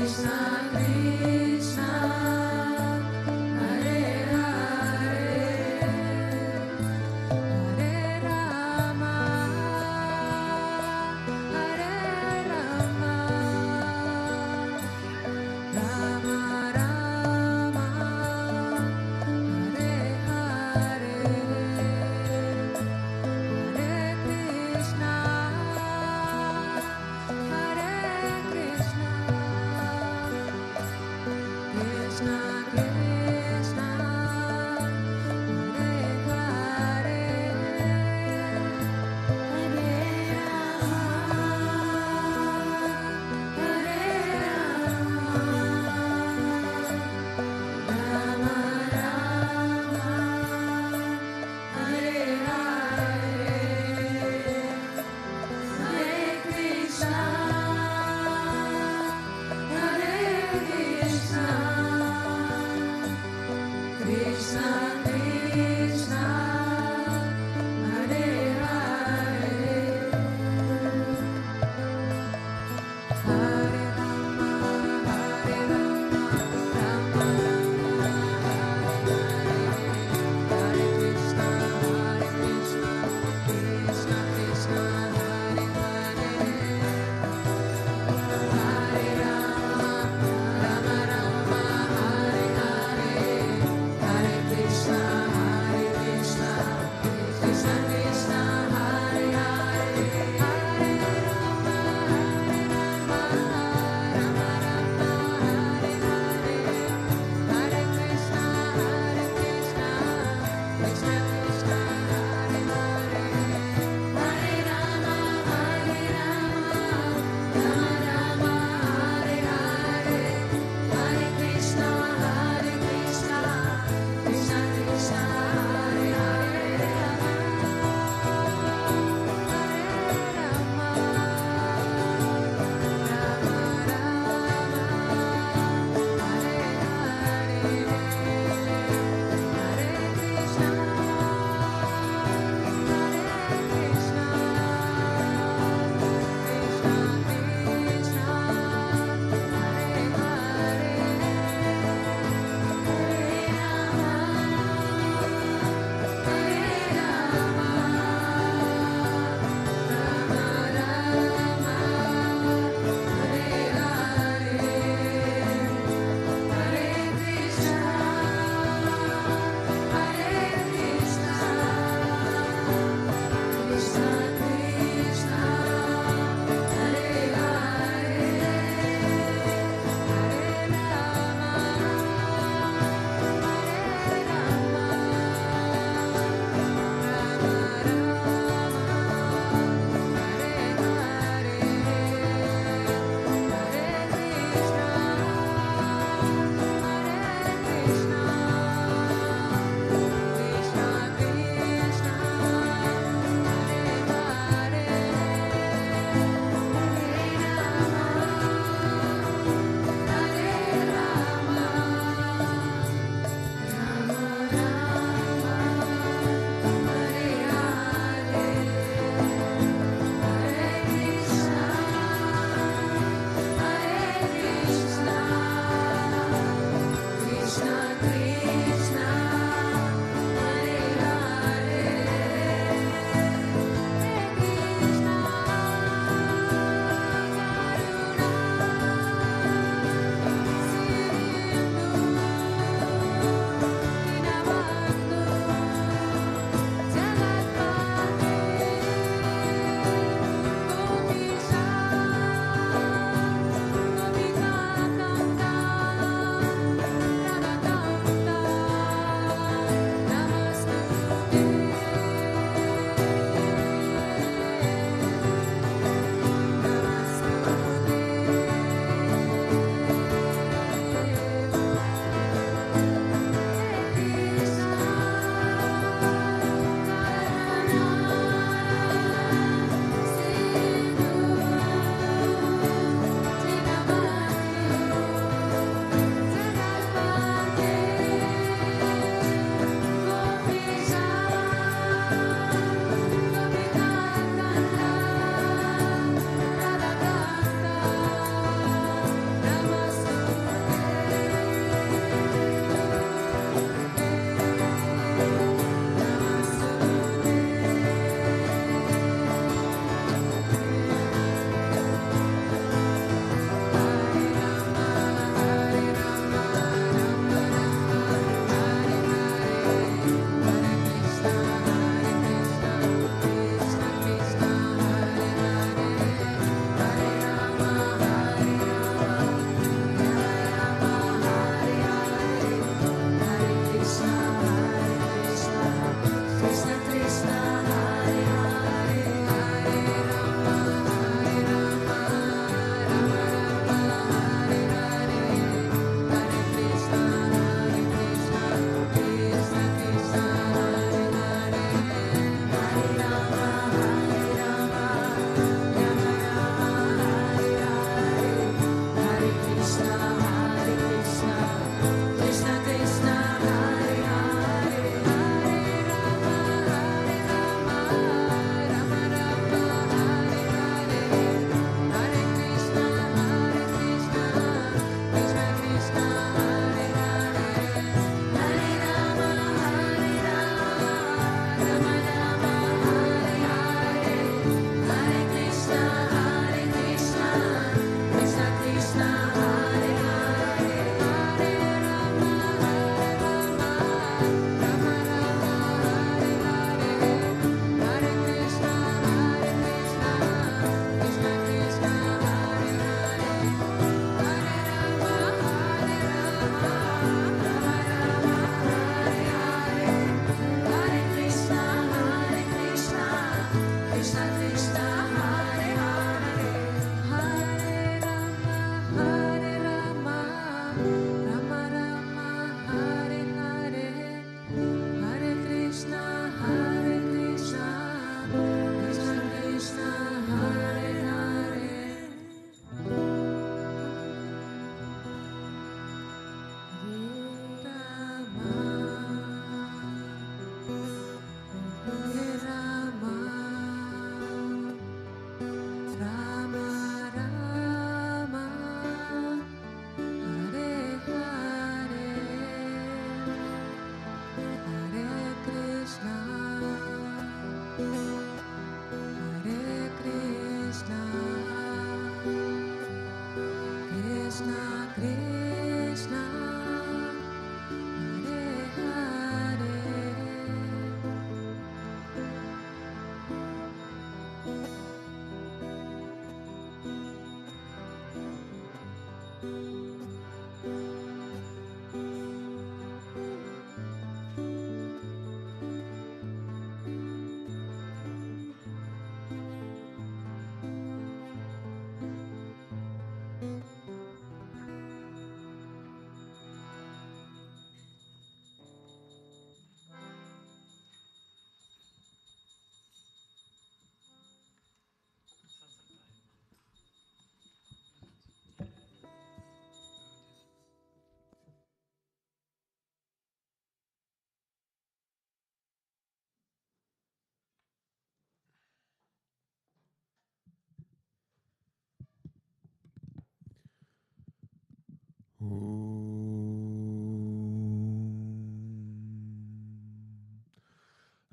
Krishna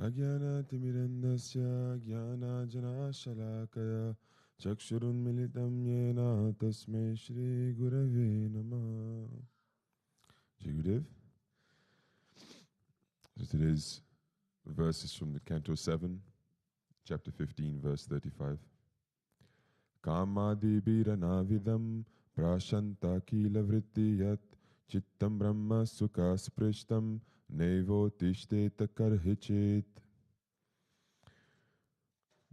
Ajnanaatimirandasya jnanajanashalakaya chakshurunmilitam yena tasmai Shri Gurave Namah. Jai Gurudev. So today's verse is from the Canto 7, chapter 15, verse 35. Kamadi biranavidam prashanta kila vrittiyat chittam brahma sukha sprishtam nevo tishteta karhichit.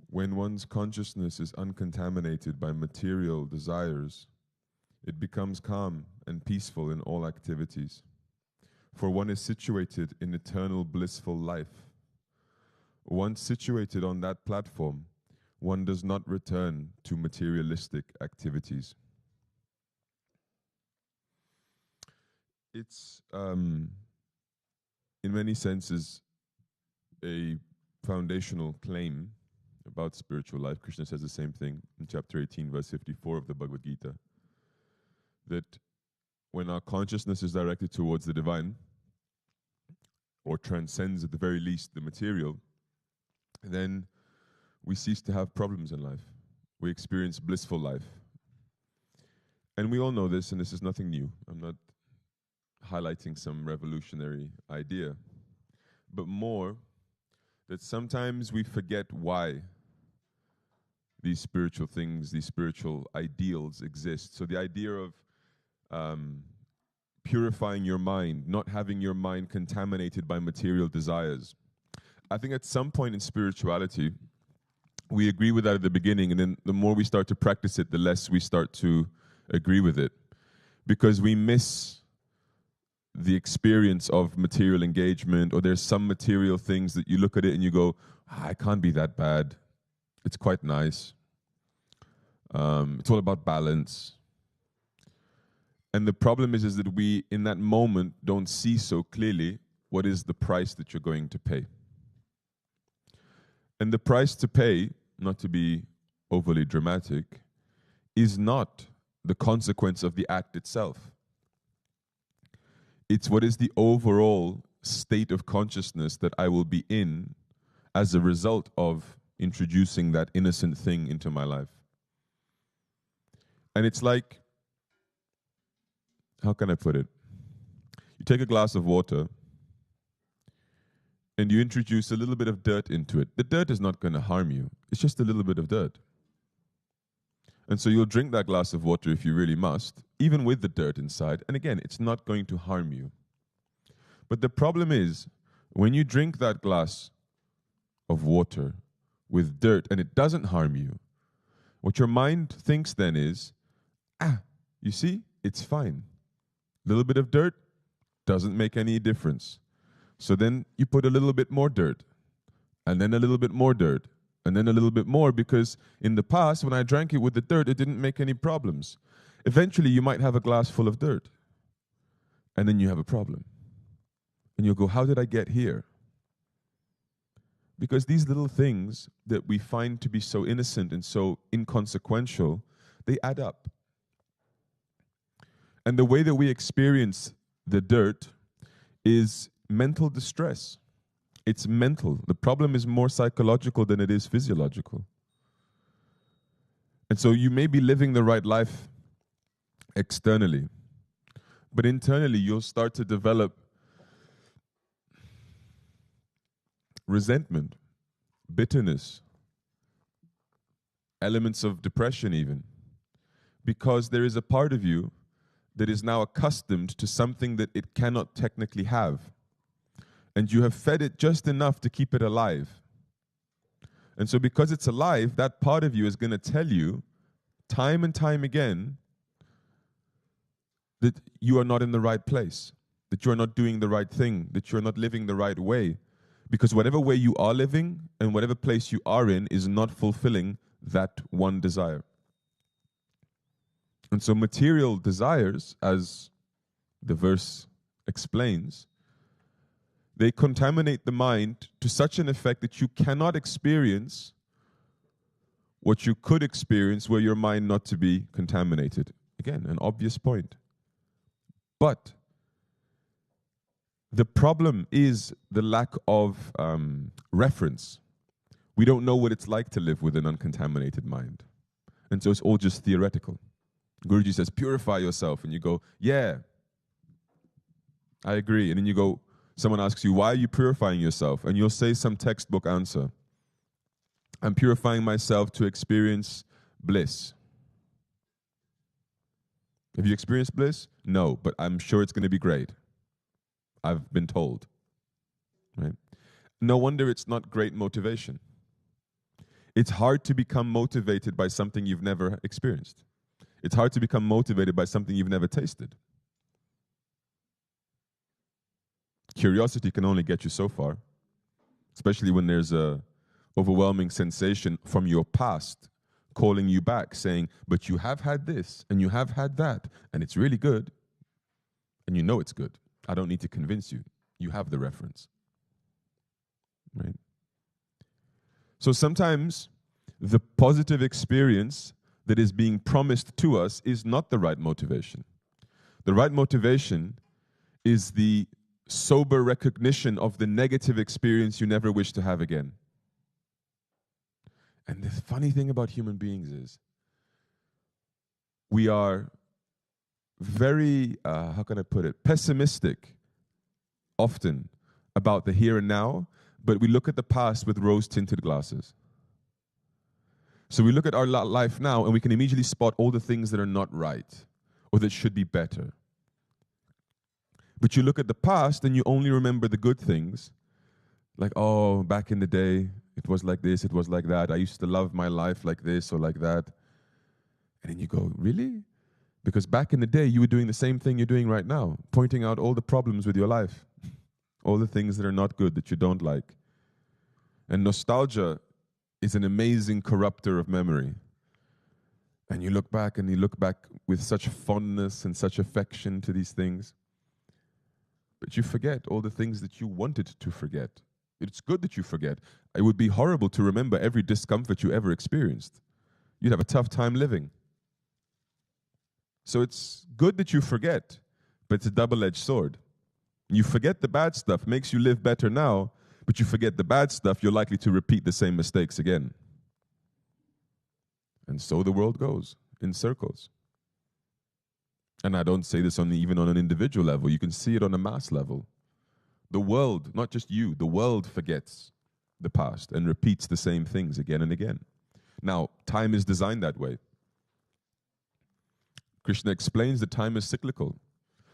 When one's consciousness is uncontaminated by material desires, it becomes calm and peaceful in all activities. For one is situated in eternal blissful life. Once situated on that platform, one does not return to materialistic activities. It's, in many senses, a foundational claim about spiritual life. Krishna says the same thing in chapter 18, verse 54 of the Bhagavad Gita, that when our consciousness is directed towards the divine, or transcends at the very least the material, then we cease to have problems in life. We experience blissful life. And we all know this, and this is nothing new. I'm not highlighting some revolutionary idea, but more that sometimes we forget why these spiritual things, these spiritual ideals exist. So the idea of purifying your mind, not having your mind contaminated by material desires. I think at some point in spirituality, we agree with that at the beginning, and then the more we start to practice it, the less we start to agree with it. Because we miss the experience of material engagement, or there's some material things that you look at it and you go, it can't be that bad. It's quite nice. It's all about balance. And the problem is that we, in that moment, don't see so clearly what is the price that you're going to pay. And the price to pay, not to be overly dramatic, is not the consequence of the act itself. It's what is the overall state of consciousness that I will be in as a result of introducing that innocent thing into my life. And it's like, how can I put it? You take a glass of water and you introduce a little bit of dirt into it. The dirt is not going to harm you. It's just a little bit of dirt. And so you'll drink that glass of water if you really must, even with the dirt inside. And again, it's not going to harm you. But the problem is, when you drink that glass of water with dirt and it doesn't harm you, what your mind thinks then is, you see, it's fine. A little bit of dirt doesn't make any difference. So then you put a little bit more dirt, and then a little bit more dirt, and then a little bit more, because in the past, when I drank it with the dirt, it didn't make any problems. Eventually, you might have a glass full of dirt, and then you have a problem. And you'll go, how did I get here? Because these little things that we find to be so innocent and so inconsequential, they add up. And the way that we experience the dirt is mental distress. It's mental. The problem is more psychological than it is physiological. And so you may be living the right life externally, but internally you'll start to develop resentment, bitterness, elements of depression even, because there is a part of you that is now accustomed to something that it cannot technically have. And you have fed it just enough to keep it alive. And so because it's alive, that part of you is going to tell you time and time again that you are not in the right place, that you are not doing the right thing, that you are not living the right way. Because whatever way you are living and whatever place you are in is not fulfilling that one desire. And so material desires, as the verse explains, they contaminate the mind to such an effect that you cannot experience what you could experience were your mind not to be contaminated. Again, an obvious point. But the problem is the lack of reference. We don't know what it's like to live with an uncontaminated mind. And so it's all just theoretical. Guruji says, purify yourself. And you go, yeah, I agree. And then you go, someone asks you, why are you purifying yourself? And you'll say some textbook answer. I'm purifying myself to experience bliss. Have you experienced bliss? No, but I'm sure it's going to be great. I've been told. Right? No wonder it's not great motivation. It's hard to become motivated by something you've never experienced. It's hard to become motivated by something you've never tasted. Curiosity can only get you so far, especially when there's a overwhelming sensation from your past calling you back, saying, but you have had this, and you have had that, and it's really good, and you know it's good. I don't need to convince you. You have the reference. Right? So sometimes the positive experience that is being promised to us is not the right motivation. The right motivation is the sober recognition of the negative experience you never wish to have again. And the funny thing about human beings is we are very, how can I put it, pessimistic often about the here and now, but we look at the past with rose-tinted glasses. So we look at our life now and we can immediately spot all the things that are not right or that should be better. But you look at the past and you only remember the good things. Like, oh, back in the day, it was like this, it was like that. I used to love my life like this or like that. And then you go, really? Because back in the day, you were doing the same thing you're doing right now, pointing out all the problems with your life, all the things that are not good, that you don't like. And nostalgia is an amazing corrupter of memory. And you look back with such fondness and such affection to these things. But you forget all the things that you wanted to forget. It's good that you forget. It would be horrible to remember every discomfort you ever experienced. You'd have a tough time living. So it's good that you forget, but it's a double-edged sword. You forget the bad stuff, makes you live better now, but you forget the bad stuff, you're likely to repeat the same mistakes again. And so the world goes in circles. And I don't say this even on an individual level. You can see it on a mass level. The world, not just you, the world forgets the past and repeats the same things again and again. Now, time is designed that way. Krishna explains that time is cyclical.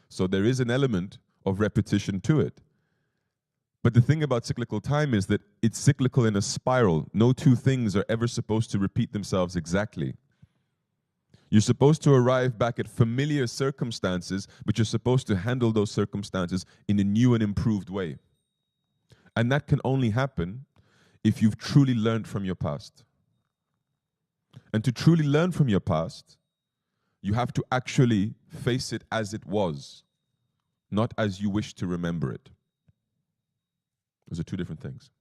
So there is an element of repetition to it. But the thing about cyclical time is that it's cyclical in a spiral. No two things are ever supposed to repeat themselves exactly. You're supposed to arrive back at familiar circumstances, but you're supposed to handle those circumstances in a new and improved way. And that can only happen if you've truly learned from your past. And to truly learn from your past, you have to actually face it as it was, not as you wish to remember it. Those are two different things.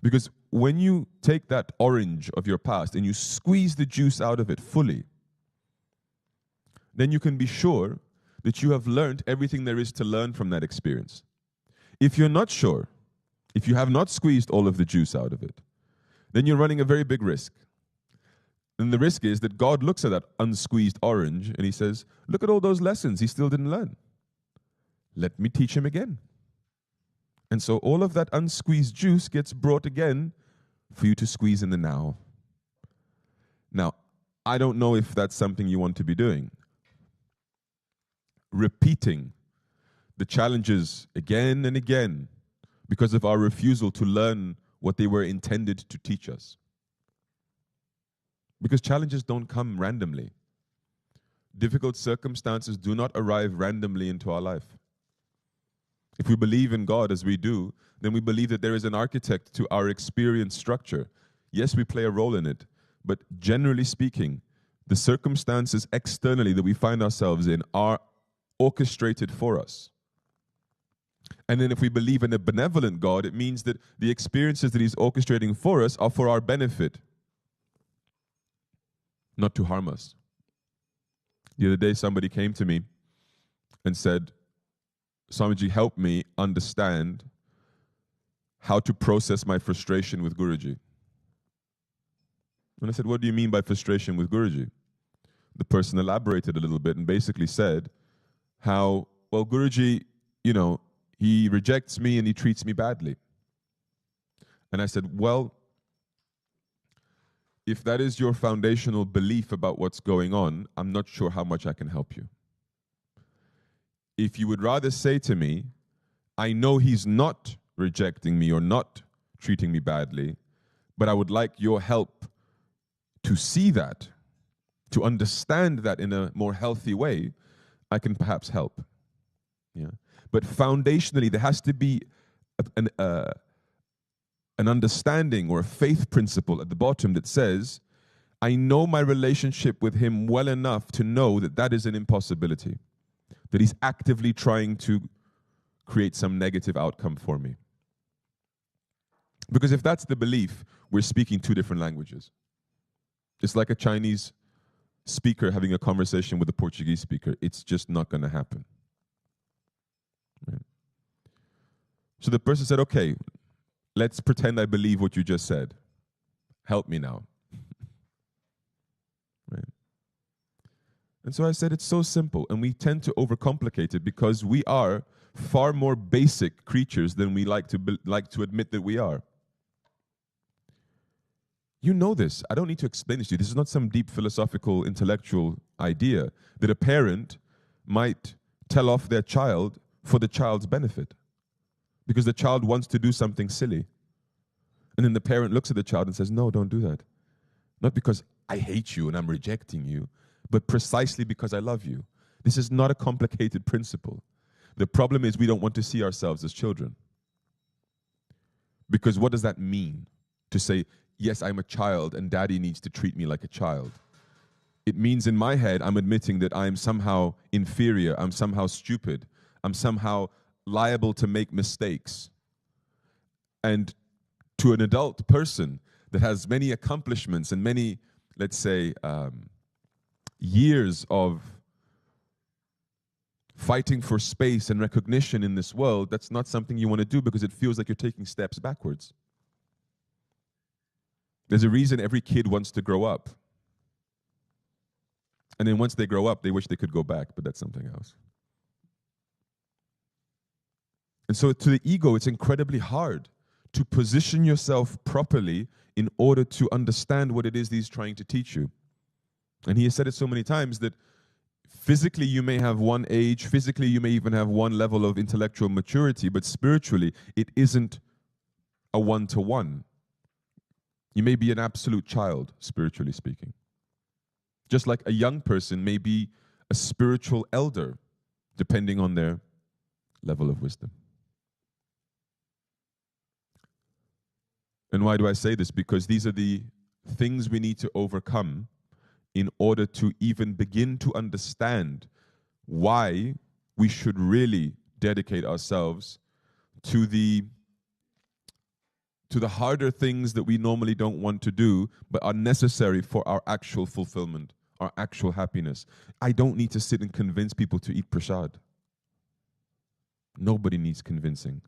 Because when you take that orange of your past and you squeeze the juice out of it fully, then you can be sure that you have learned everything there is to learn from that experience. If you're not sure, if you have not squeezed all of the juice out of it, then you're running a very big risk. And the risk is that God looks at that unsqueezed orange and he says, look at all those lessons he still didn't learn. Let me teach him again. And so all of that unsqueezed juice gets brought again for you to squeeze in the now. Now, I don't know if that's something you want to be doing. repeating the challenges again and again because of our refusal to learn what they were intended to teach us. Because challenges don't come randomly. Difficult circumstances do not arrive randomly into our life. If we believe in God as we do, then we believe that there is an architect to our experience structure. Yes, we play a role in it, but generally speaking, the circumstances externally that we find ourselves in are orchestrated for us. And then if we believe in a benevolent God, it means that the experiences that He's orchestrating for us are for our benefit, not to harm us. The other day, somebody came to me and said, Swamiji, help me understand how to process my frustration with Guruji. And I said, what do you mean by frustration with Guruji? The person elaborated a little bit and basically said how, well, Guruji, he rejects me and he treats me badly. And I said, well, if that is your foundational belief about what's going on, I'm not sure how much I can help you. If you would rather say to me, I know he's not rejecting me or not treating me badly, but I would like your help to see that, to understand that in a more healthy way, I can perhaps help. Yeah. But foundationally, there has to be an understanding or a faith principle at the bottom that says, I know my relationship with him well enough to know that that is an impossibility, that he's actively trying to create some negative outcome for me. Because if that's the belief, we're speaking two different languages. It's like a Chinese speaker having a conversation with a Portuguese speaker. It's just not going to happen. Right? So the person said, okay, let's pretend I believe what you just said. Help me now. Right? And so I said, it's so simple, and we tend to overcomplicate it because we are far more basic creatures than we like to admit that we are. You know this. I don't need to explain this to you. This is not some deep philosophical, intellectual idea that a parent might tell off their child for the child's benefit because the child wants to do something silly. And then the parent looks at the child and says, no, don't do that. Not because I hate you and I'm rejecting you, but precisely because I love you. This is not a complicated principle. The problem is we don't want to see ourselves as children. Because what does that mean? To say, yes, I'm a child and daddy needs to treat me like a child. It means in my head, I'm admitting that I'm somehow inferior, I'm somehow stupid, I'm somehow liable to make mistakes. And to an adult person that has many accomplishments and many, let's say, years of fighting for space and recognition in this world, that's not something you want to do because it feels like you're taking steps backwards. There's a reason every kid wants to grow up. And then once they grow up, they wish they could go back, but that's something else. And so to the ego, it's incredibly hard to position yourself properly in order to understand what it is that he's trying to teach you. And he has said it so many times that physically you may have one age, physically you may even have one level of intellectual maturity, but spiritually it isn't a one-to-one. You may be an absolute child, spiritually speaking. Just like a young person may be a spiritual elder, depending on their level of wisdom. And why do I say this? Because these are the things we need to overcome in order to even begin to understand why we should really dedicate ourselves to the harder things that we normally don't want to do, but are necessary for our actual fulfillment, our actual happiness. I don't need to sit and convince people to eat prasad. Nobody needs convincing.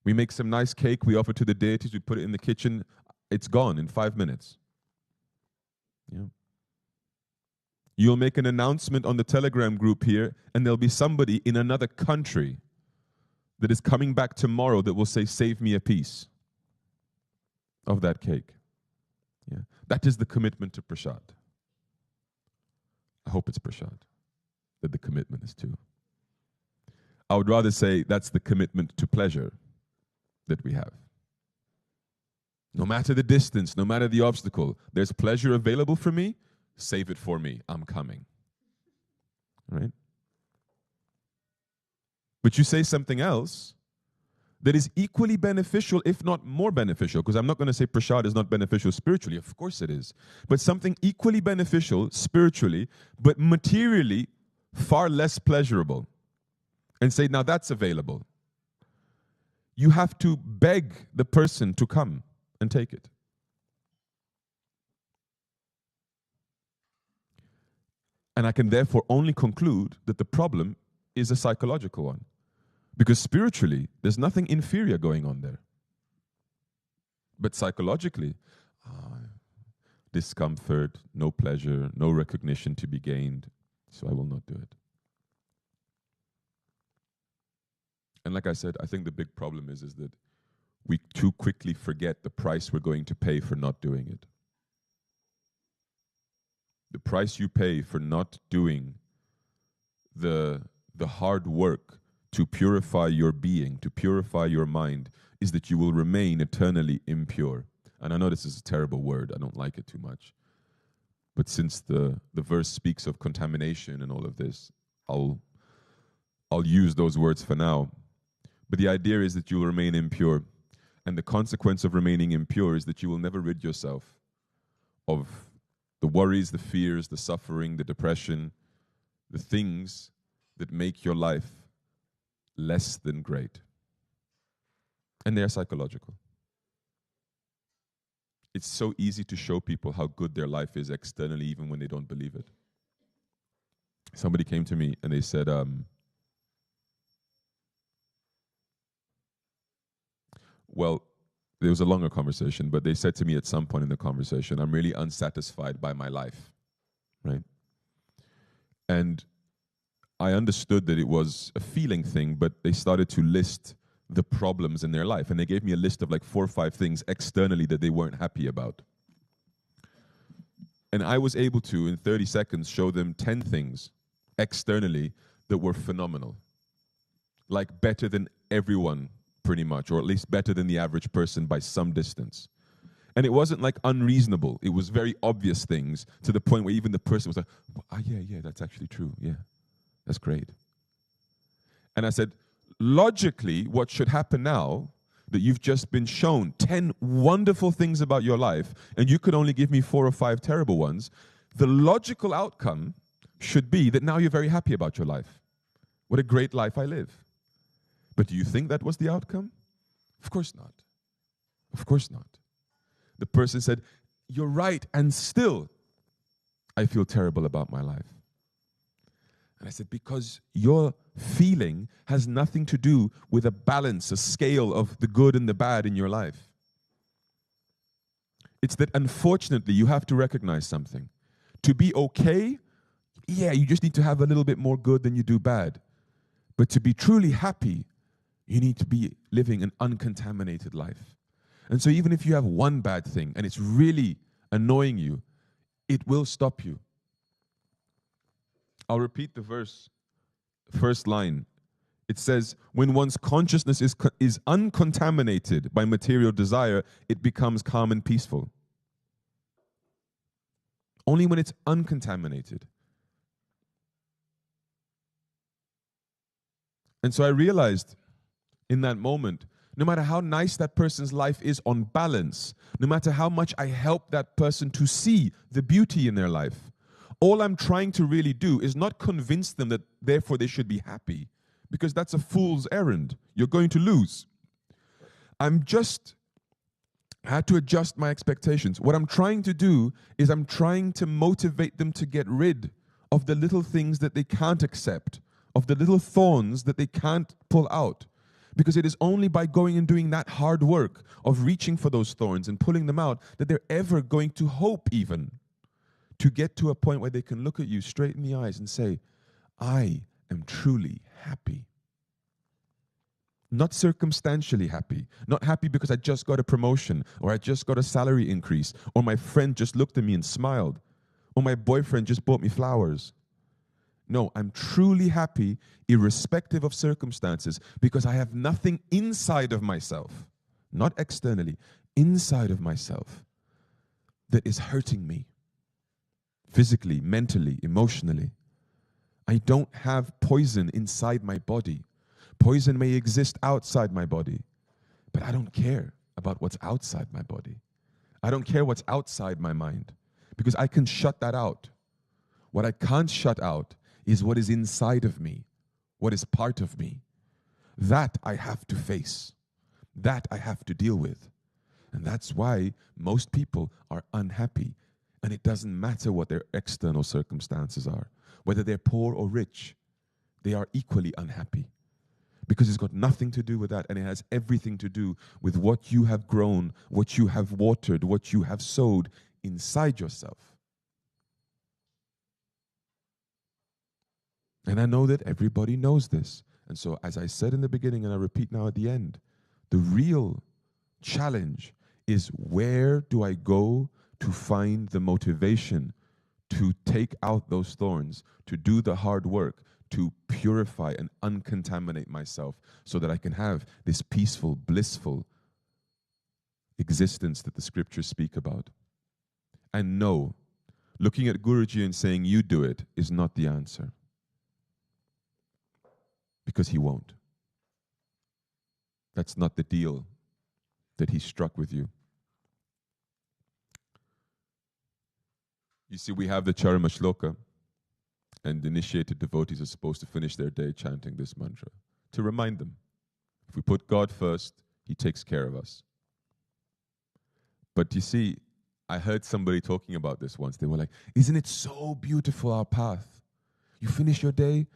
We make some nice cake, we offer to the deities, we put it in the kitchen, it's gone in 5 minutes. Yeah. You'll make an announcement on the Telegram group here, and there'll be somebody in another country that is coming back tomorrow that will say, save me a piece of that cake. Yeah. That is the commitment to prasad. I hope it's prasad. that the commitment is to. I would rather say that's the commitment to pleasure that we have. No matter the distance, no matter the obstacle, there's pleasure available for me, save it for me, I'm coming. Right? But you say something else that is equally beneficial, if not more beneficial, because I'm not going to say prasad is not beneficial spiritually, of course it is, but something equally beneficial spiritually, but materially far less pleasurable, and say, now that's available. You have to beg the person to come and take it. And I can therefore only conclude that the problem is a psychological one. Because spiritually, there's nothing inferior going on there. But psychologically, discomfort, no pleasure, no recognition to be gained, so I will not do it. And like I said, I think the big problem is that we too quickly forget the price we're going to pay for not doing it. The price you pay for not doing the hard work to purify your being, to purify your mind, is that you will remain eternally impure. And I know this is a terrible word, I don't like it too much. But since the verse speaks of contamination and all of this, I'll use those words for now. But the idea is that you will remain impure. And the consequence of remaining impure is that you will never rid yourself of the worries, the fears, the suffering, the depression, the things that make your life less than great. And they are psychological. It's so easy to show people how good their life is externally, even when they don't believe it. Somebody came to me and they said, well, there was a longer conversation, but they said to me at some point in the conversation, I'm really unsatisfied by my life, right? And I understood that it was a feeling thing, but they started to list the problems in their life. And they gave me a list of like 4 or 5 things externally that they weren't happy about. And I was able to, in 30 seconds, show them 10 things externally that were phenomenal. Like better than everyone, pretty much, or at least better than the average person by some distance. And it wasn't like unreasonable. It was very obvious things, to the point where even the person was like, oh, yeah, that's actually true. Yeah, that's great. And I said, logically, what should happen now that you've just been shown 10 wonderful things about your life, and you could only give me 4 or 5 terrible ones, the logical outcome should be that now you're very happy about your life. What a great life I live. But do you think that was the outcome? Of course not. Of course not. The person said, you're right, and still I feel terrible about my life. And I said, because your feeling has nothing to do with a balance, a scale of the good and the bad in your life. It's that unfortunately you have to recognize something. To be okay, yeah, you just need to have a little bit more good than you do bad. But to be truly happy, you need to be living an uncontaminated life. And so even if you have one bad thing and it's really annoying you, it will stop you. I'll repeat the verse, first line. It says, when one's consciousness is uncontaminated by material desire, it becomes calm and peaceful. Only when it's uncontaminated. And so I realized in that moment, no matter how nice that person's life is on balance, no matter how much I help that person to see the beauty in their life, all I'm trying to really do is not convince them that therefore they should be happy, because that's a fool's errand. You're going to lose. I had to adjust my expectations. What I'm trying to do is I'm trying to motivate them to get rid of the little things that they can't accept, of the little thorns that they can't pull out. Because it is only by going and doing that hard work of reaching for those thorns and pulling them out that they're ever going to hope even to get to a point where they can look at you straight in the eyes and say, I am truly happy. Not circumstantially happy. Not happy because I just got a promotion, or I just got a salary increase, or my friend just looked at me and smiled, or my boyfriend just bought me flowers. No, I'm truly happy irrespective of circumstances because I have nothing inside of myself, not externally, inside of myself that is hurting me physically, mentally, emotionally. I don't have poison inside my body. Poison may exist outside my body, but I don't care about what's outside my body. I don't care what's outside my mind because I can shut that out. What I can't shut out is what is inside of me, what is part of me. That I have to face. That I have to deal with. And that's why most people are unhappy. And it doesn't matter what their external circumstances are. Whether they're poor or rich, they are equally unhappy. Because it's got nothing to do with that, and it has everything to do with what you have grown, what you have watered, what you have sowed inside yourself. And I know that everybody knows this. And so, as I said in the beginning, and I repeat now at the end, the real challenge is, where do I go to find the motivation to take out those thorns, to do the hard work, to purify and uncontaminate myself so that I can have this peaceful, blissful existence that the scriptures speak about. And no, looking at Guruji and saying, you do it, is not the answer. Because he won't. That's not the deal that he struck with you. You see, we have the Charama Shloka, and initiated devotees are supposed to finish their day chanting this mantra to remind them, if we put God first, he takes care of us. But you see, I heard somebody talking about this once. They were like, isn't it so beautiful, our path? You finish your day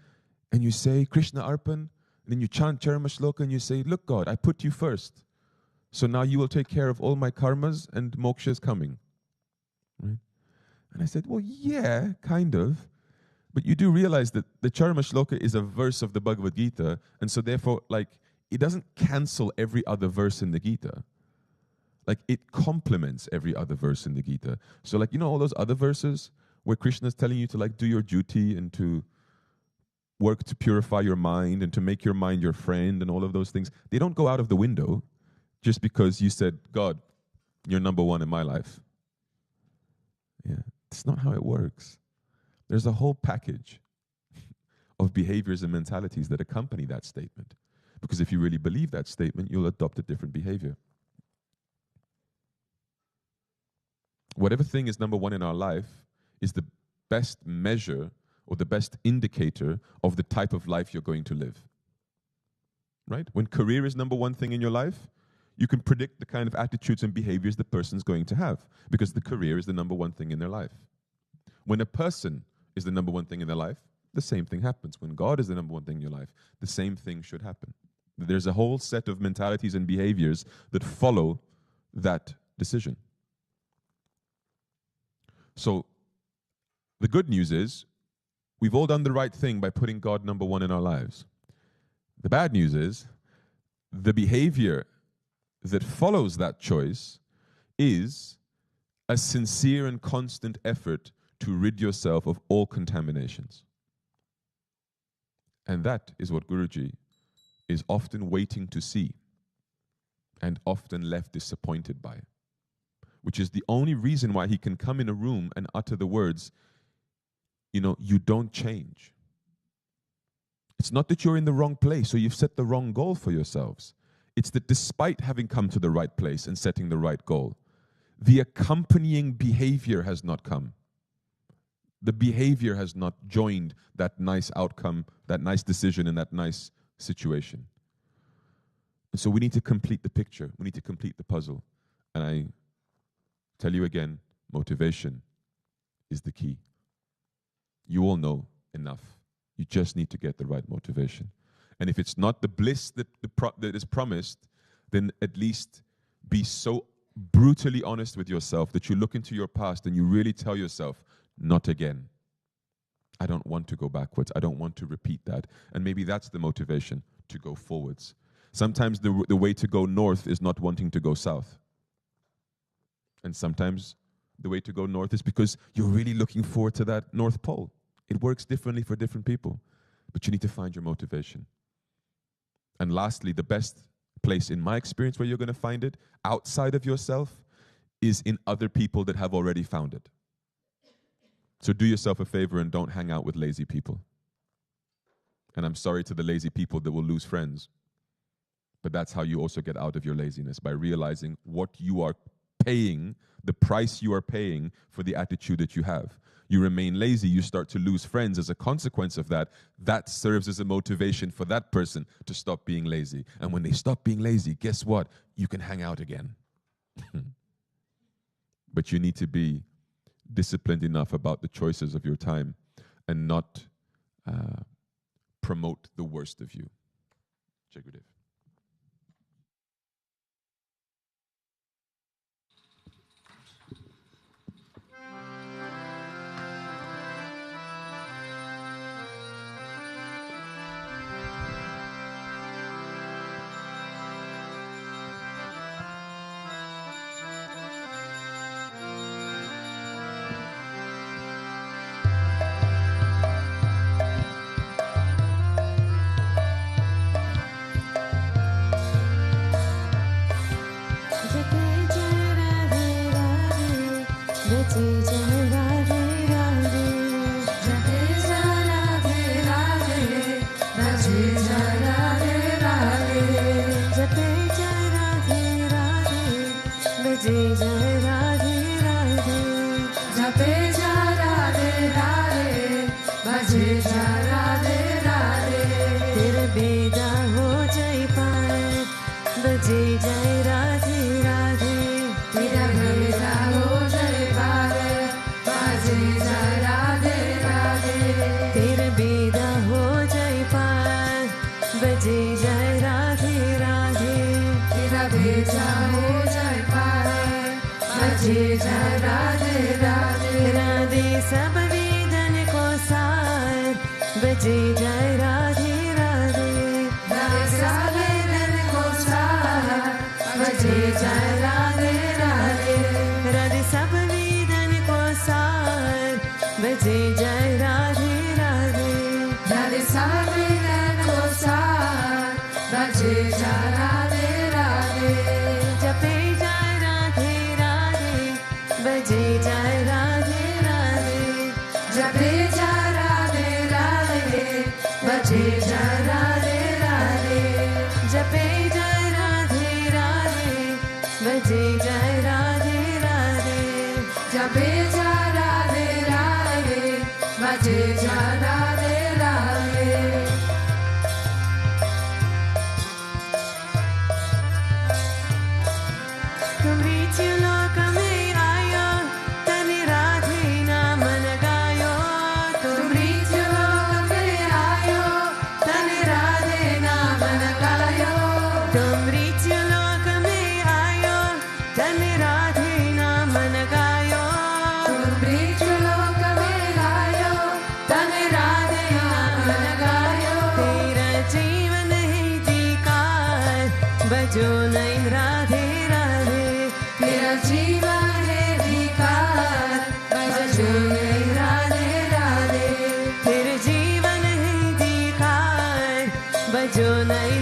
and you say Krishna Arpan, and then you chant Charama Shloka and you say, look God, I put you first. So now you will take care of all my karmas and moksha is coming. Right? And I said, well, yeah, kind of. But you do realize that the Charama Shloka is a verse of the Bhagavad Gita, and so therefore, like, it doesn't cancel every other verse in the Gita. Like, it complements every other verse in the Gita. So, like, you know all those other verses where Krishna is telling you to, like, do your duty and to work to purify your mind and to make your mind your friend and all of those things? They don't go out of the window just because you said, God, you're number one in my life. Yeah, it's not how it works. There's a whole package of behaviors and mentalities that accompany that statement. Because if you really believe that statement, you'll adopt a different behavior. Whatever thing is number one in our life is the best measure or the best indicator of the type of life you're going to live. Right? When career is number one thing in your life, you can predict the kind of attitudes and behaviors the person's going to have, because the career is the number one thing in their life. When a person is the number one thing in their life, the same thing happens. When God is the number one thing in your life, the same thing should happen. There's a whole set of mentalities and behaviors that follow that decision. So, the good news is, we've all done the right thing by putting God number one in our lives. The bad news is, the behavior that follows that choice is a sincere and constant effort to rid yourself of all contaminations. And that is what Guruji is often waiting to see and often left disappointed by, which is the only reason why he can come in a room and utter the words, you know, you don't change. It's not that you're in the wrong place or you've set the wrong goal for yourselves. It's that despite having come to the right place and setting the right goal, the accompanying behavior has not come. The behavior has not joined that nice outcome, that nice decision, and that nice situation. And so we need to complete the picture. We need to complete the puzzle. And I tell you again, motivation is the key. You all know enough. You just need to get the right motivation. And if it's not the bliss that is promised, then at least be so brutally honest with yourself that you look into your past and you really tell yourself, not again. I don't want to go backwards. I don't want to repeat that. And maybe that's the motivation, to go forwards. Sometimes the way to go north is not wanting to go south. And sometimes the way to go north is because you're really looking forward to that North Pole. It works differently for different people, but you need to find your motivation. And lastly, the best place in my experience where you're going to find it outside of yourself is in other people that have already found it. So do yourself a favor and don't hang out with lazy people. And I'm sorry to the lazy people that will lose friends, but that's how you also get out of your laziness, by realizing what you are paying, the price you are paying for the attitude that you have. You remain lazy, you start to lose friends as a consequence of that. That serves as a motivation for that person to stop being lazy. And when they stop being lazy, guess what? You can hang out again. But you need to be disciplined enough about the choices of your time and not promote the worst of you. Jai Gurudev.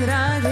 नहीं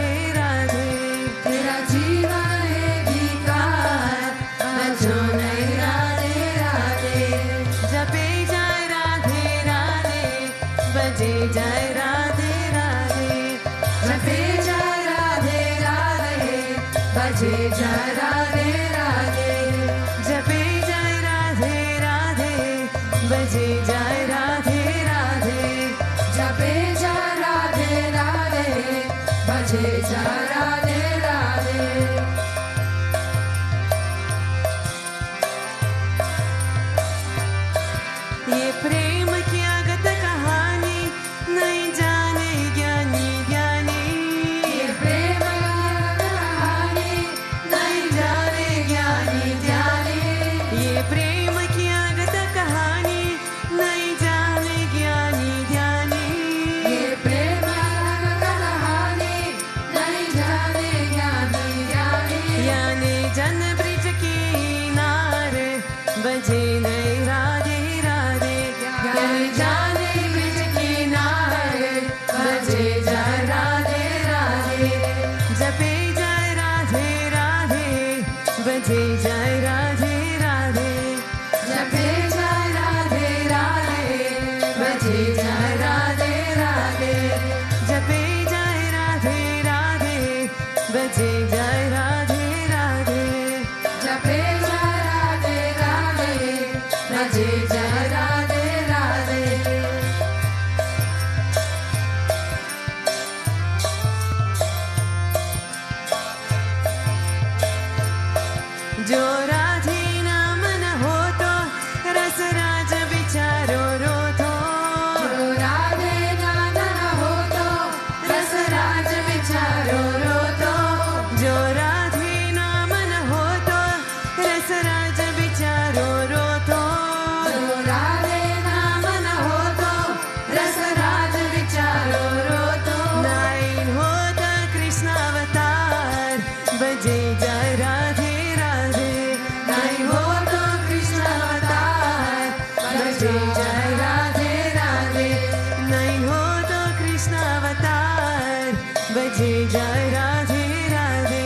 बजे जय राधे राधे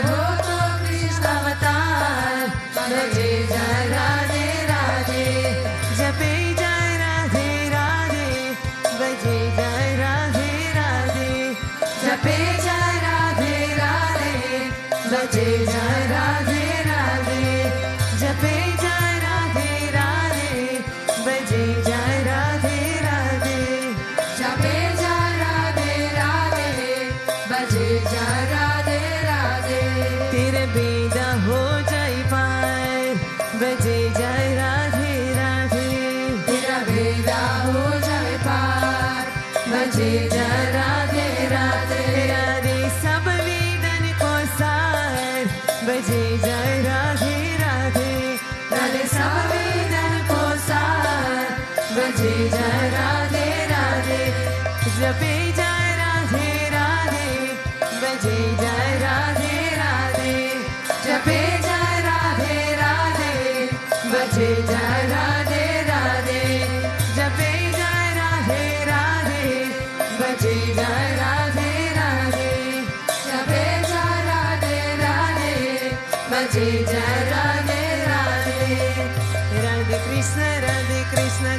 वो तो कृष्ण अवतार बजे जय राधे राधे जपे जय राधे राधे बजे जय राधे राधे जपे जय राधे राधे बजे जय राधे राधे जपे जय राधे राधे बजे जय राधे राधे जपे जय राधे राधे बजे जय राधे राधे तेरे बेदा हो जाए पार बजे जय राधे राधे तेरा बेड़ा हो जाए पार बजे जय राधे राधे राधे सब वेदन को सार बजे जय राधे राधे राधे सब वेदन को सार बजे जय राधे राधे जपे जय राधे राधे बजे जय राधे राधे जपे जय राधे राधे बजे जय राधे राधे जपे जय राधे राधे बजे जय राधे राधे जपे जय राधे राधे बजे जय राधे राधे राधे कृष्ण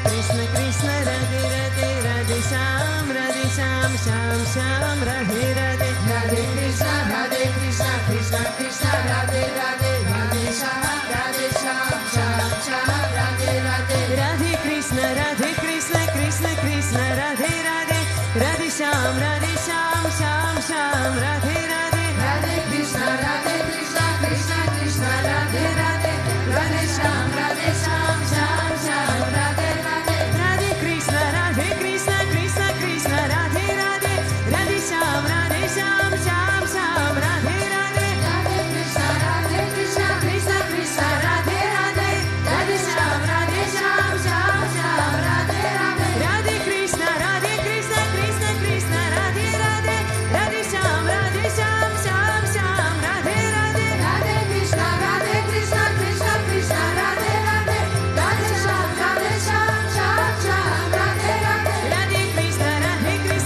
कृष्ण कृष्ण राधे राधे राधे श्याम श्याम श्याम राधे राधे राधे कृष्ण कृष्ण कृष्ण राधे राधे राधे श्याम श्याम श्याम राधे राधे राधे कृष्ण कृष्ण कृष्ण राधे राधे राधे श्याम श्याम श्याम राधे राधे राधे कृष्ण कृष्ण कृष्ण राधे राधे राधे श्याम श्याम श्याम राधे राधे राधे कृष्ण कृष्ण कृष्ण राधे राधे राधे श्याम श्याम श्याम राधे राधे राधे कृष्ण कृष्ण कृष्ण राधे राधे राधे श्याम श्याम श्याम राधे राधे राधे कृष्ण कृष्ण कृष्ण राधे राधे राधे श्याम श्याम श्याम राधे राधे राधे कृष्ण कृष्ण कृष्ण राधे राधे राधे श्याम श्याम राधे राधे राधे कृष्ण कृष्ण कृष्ण राधे राधे राधे श्याम श्याम राधे राधे राधे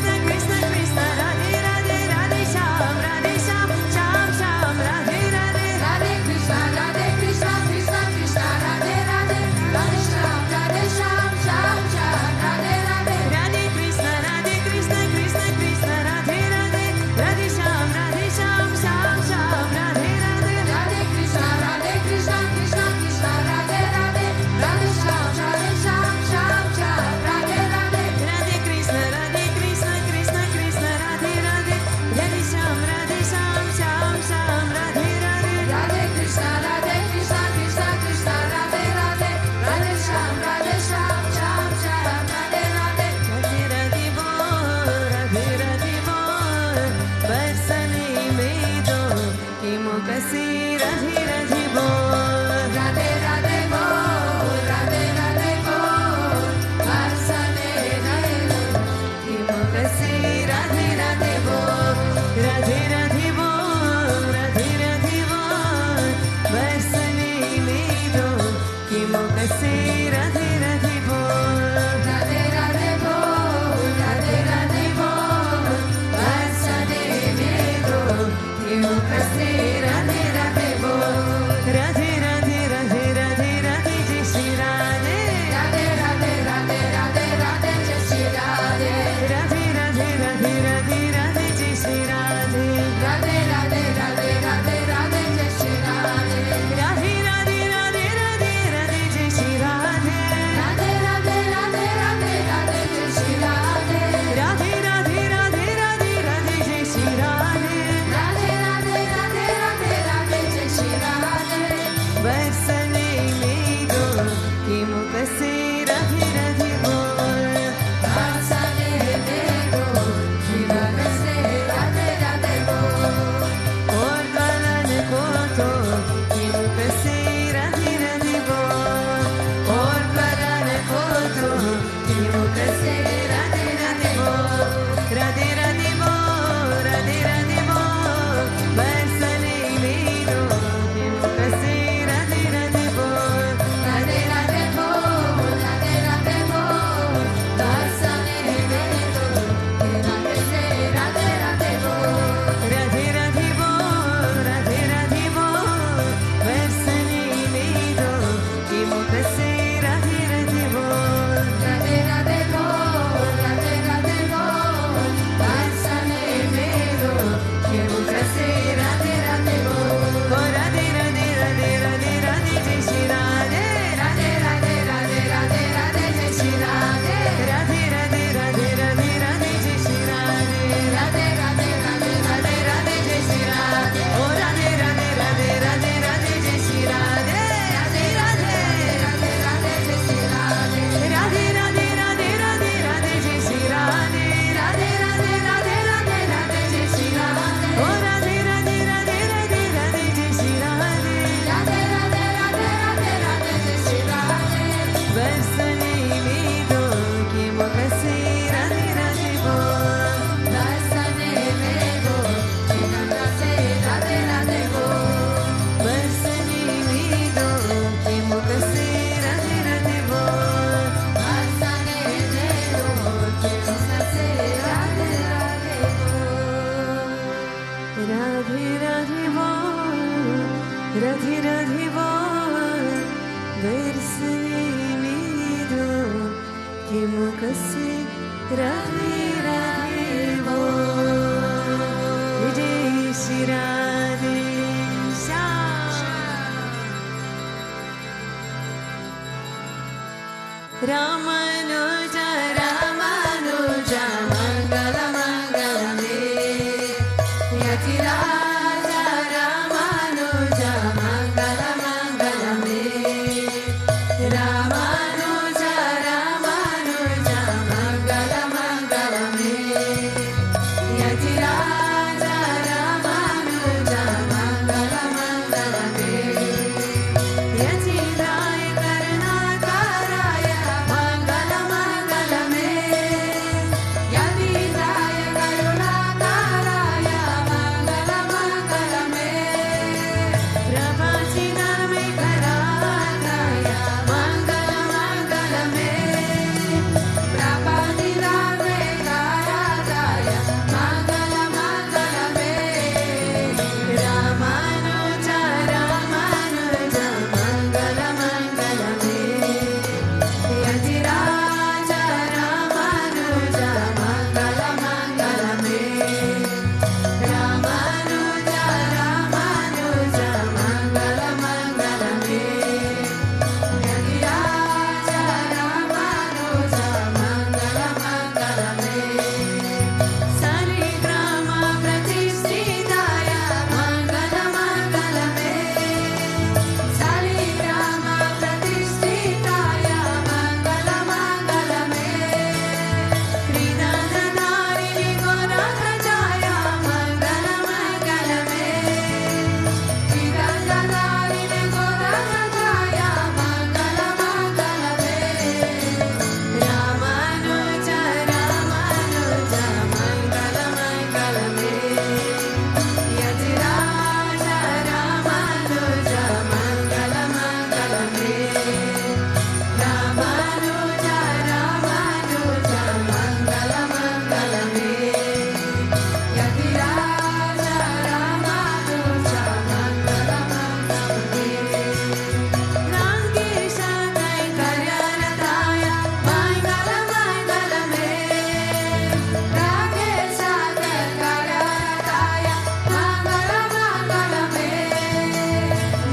कृष्ण कृष्ण कृष्ण राधे राधे राधे श्याम श्याम राधे राधे राधे कृष्ण कृष्ण कृष्ण राधे राधे राधे श्याम श्याम राधे राधे राधे कृष्ण कृष्ण कृष्ण राधे राधे राधे श्याम श्याम राधे राधे राधे कृष्ण कृष्ण कृष्ण राधे राधे राधे श्याम श्याम राधे राधे राधे कृष्ण कृष्ण कृष्ण राधे राधे राधे श्याम श्याम राधे राधे राधे राधे बोल बरसने में दो कि मुख से राधे राधे बोल राधे राधे बोल राधे राधे बोल बरसने नहीं दो कि मुख से राधे राधे बोल राधे राधे बोल बरसने में दो कि मुख से राधे राधे बोल राधे राधे बोल राधे राधे बोल बरसने में दो कि मुख से राधे राधे बोल राधे राधे राधे राधे राधे जय श्री राधे राधे राधे राधे राधे राधे जय श्री राधे राधे राधे राधे राधे राधे जय श्री राधे राधे राधे राधे राधे राधे जय श्री राधे राधे राधे राधे राधे राधे जय श्री राधे राधे राधे राधे राधे राधे जय श्री राधे राधे राधे राधे राधे राधे जय श्री राधे राधे राधे राधे राधे राधे जय श्री राधे बरसने में दो कि मुख से राधे राधे बोल बरसने में दो कि मुख Radhe Shyam Ramanuja Ramanuja Mangala Mangalame Yatiraja Ramanuja Mangala Mangalame Ramanuja Ramanuja Mangala Mangalame Yatiraja Ramanuja Mangala Mangalame Yatiraya Karunakaraya Mangala Mangalame Yatiraya Karunakaraya Mangala Mangalame Prabhasiname Karadaya Mangala Mangalame Prabhasiname Karadaya Mangala Mangalame Ramanuja Ramanuja Mangala Mangalame Yatiraja Ramanuja Mangala Mangalame Ramanuja Ramanuja Mangala Mangalame Yatiraja Ramanuja Mangala Mangalame Saligrama Pratisthitaya Mangala Mangalame Saligrama Pratisthitaya Mangala Mangalame Kridanadarini Gorakrajaya Mangala Mangalame Kridanadarini Gorakrajaya Mangala Mangalame Ramanuja Ramanuja Mangala Mangalame Yatiraja Ramanuja Mangala Mangalame Ramanuja Ramanuja Mangala Mangalame Yatiraja Ramanuja Mangala Mangalame Rankesha Kainkaryarataya Mangala Mangalame Rankesha Kainkaryarataya Mangala Mangalame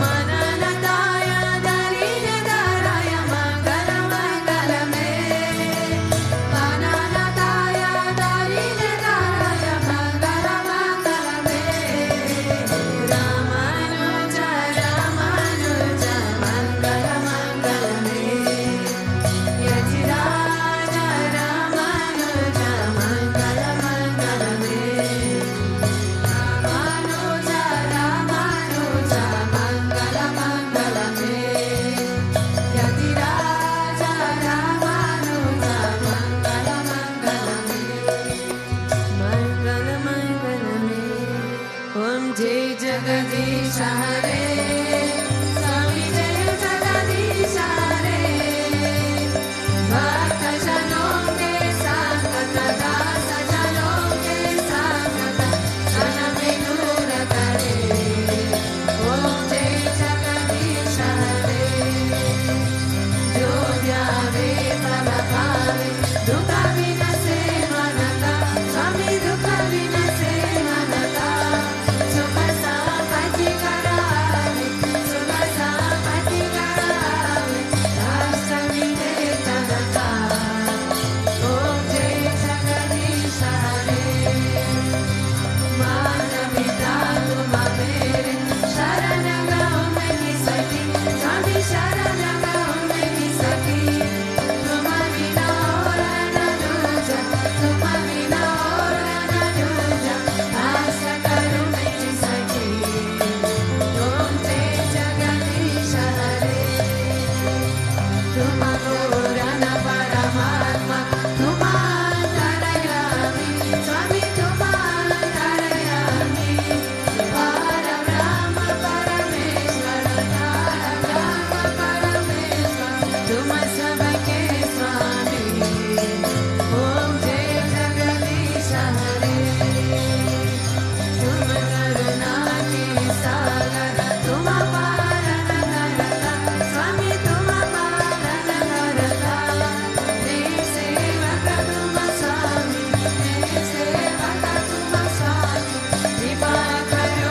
Mananataya Darinadharaya Mangala Mangalame Mananataya Darinadharaya Mangala Mangalame Ramanuja Ramanuja Mangala Mangalame Yatiraja Ramanuja Mangala Mangalame Ramanuja Ramanuja Mangala Mangalame Yatiraja Ramanuja Mangala Mangalame Mangala Mangalame Om Jai Jagadish Hare Swami Jai Jagadish Hare Bhakta Janon ke Sangata Dasa Janon ke Sangata Janame Nur Kare Om Jai Jagadish Hare Jo Vyave Prabhave Dukha Vinase Manata Swami Dukha Vinase Manata Sukha Sampati Karave Sukha Sampati Karave Darshan Tanaka Om Jai Jagadish Hare Manamita Tuma Mere Sharanaga Omeki Sati Swami Sharanaga Omeki Sati Tuma Vina Ora Nanuja Tuma Vina Ora Nanuja Asa Karumeki Sati Om Jai Jagadish Hare Tuma Gorana Paramatma Tuma Antarayami Swami Tuma Antarayami Parabrahma Parameshwara Parabrahma Parameshwara Tuma Sabake Swami Om Jai Jagadish Hare Tuma Karuna Ki Sagar Tuma Parana Karata Swami Tuma Parana Karata Dev Sevaka Tuma Swami Dev Sevaka Tuma Swami Kripa Karo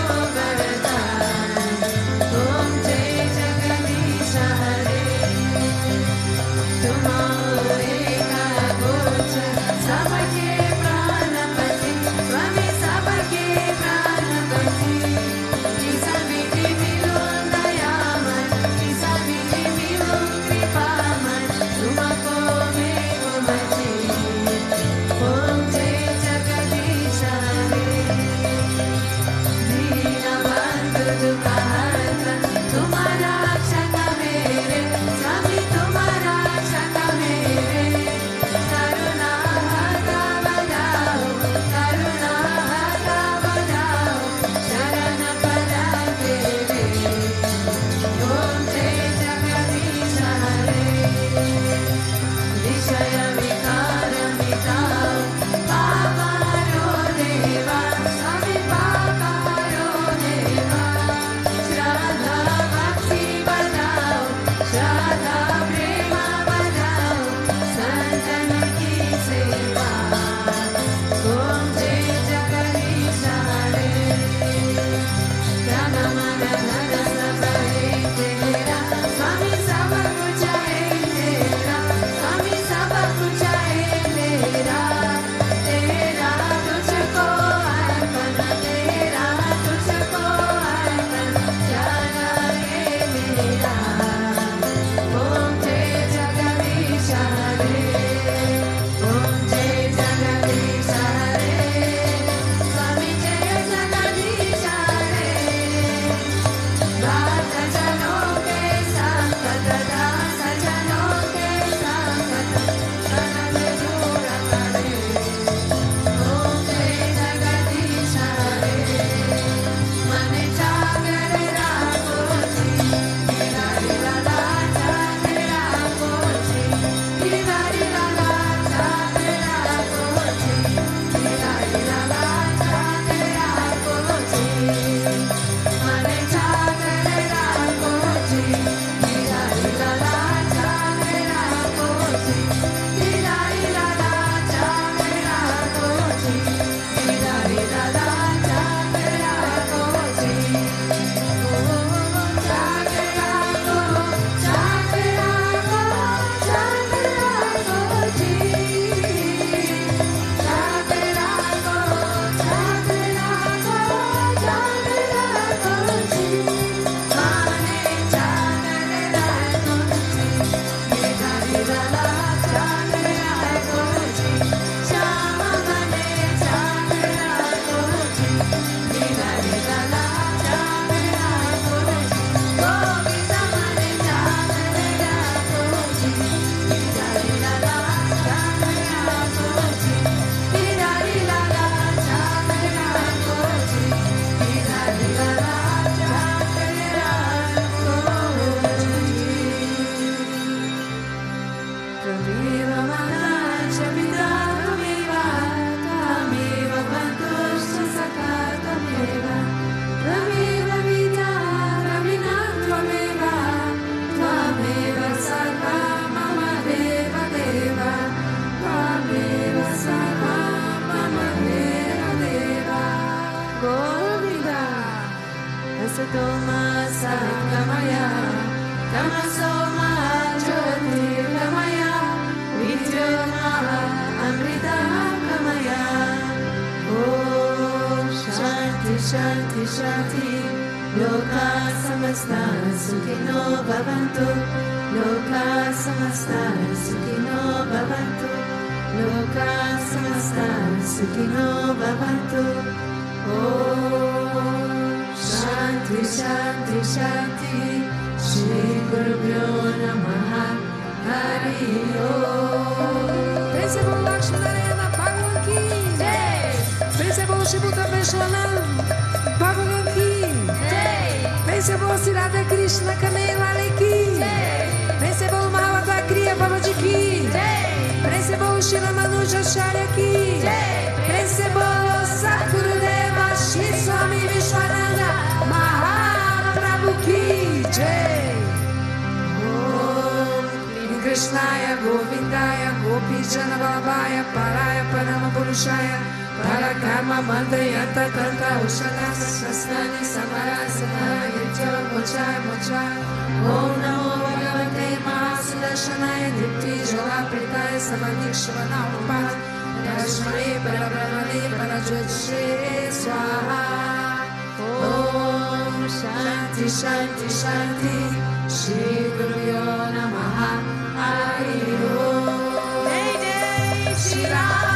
Shanti Shanti Loka Samasta Sukhino Bhavantu Loka Samasta Sukhino Bhavantu Loka Samasta Sukhino Bhavantu Om Shanti Shanti Shanti Shri Gurubhyo Namaha Hari Om Principal Lakshmanarayana Bhagavan ki Jai. Principal Sri Bhutabhrteshwarnath Bhagavan ki Jai. Principal Sri Radha Krishna Kamela ki Jai. Principal Mahavata Kriya Babaji ki Jai. Principal Shri Ramanujacharya ki Jai. Principal Sadgurudeva Sri Swami Vishwananda Mahaprabhu ki Jai. Krishnaya Govindaya Gopi Jana Balabhaya Paraya Parama Purushaya Parakarma Mandayanta Tanta Ushana Sasnani Samara Samara Yatya Mochaya Mochaya Om Namo Bhagavate Mahasudarshanaya Dipti Jala Pritaya Samadikshvana Upad Rashmane Parabrahmane Parajyotshe Swaha Om Shanti Shanti Shanti Shri Gurubhyo Namaha Hari Om. Jai Jai Shri Ram.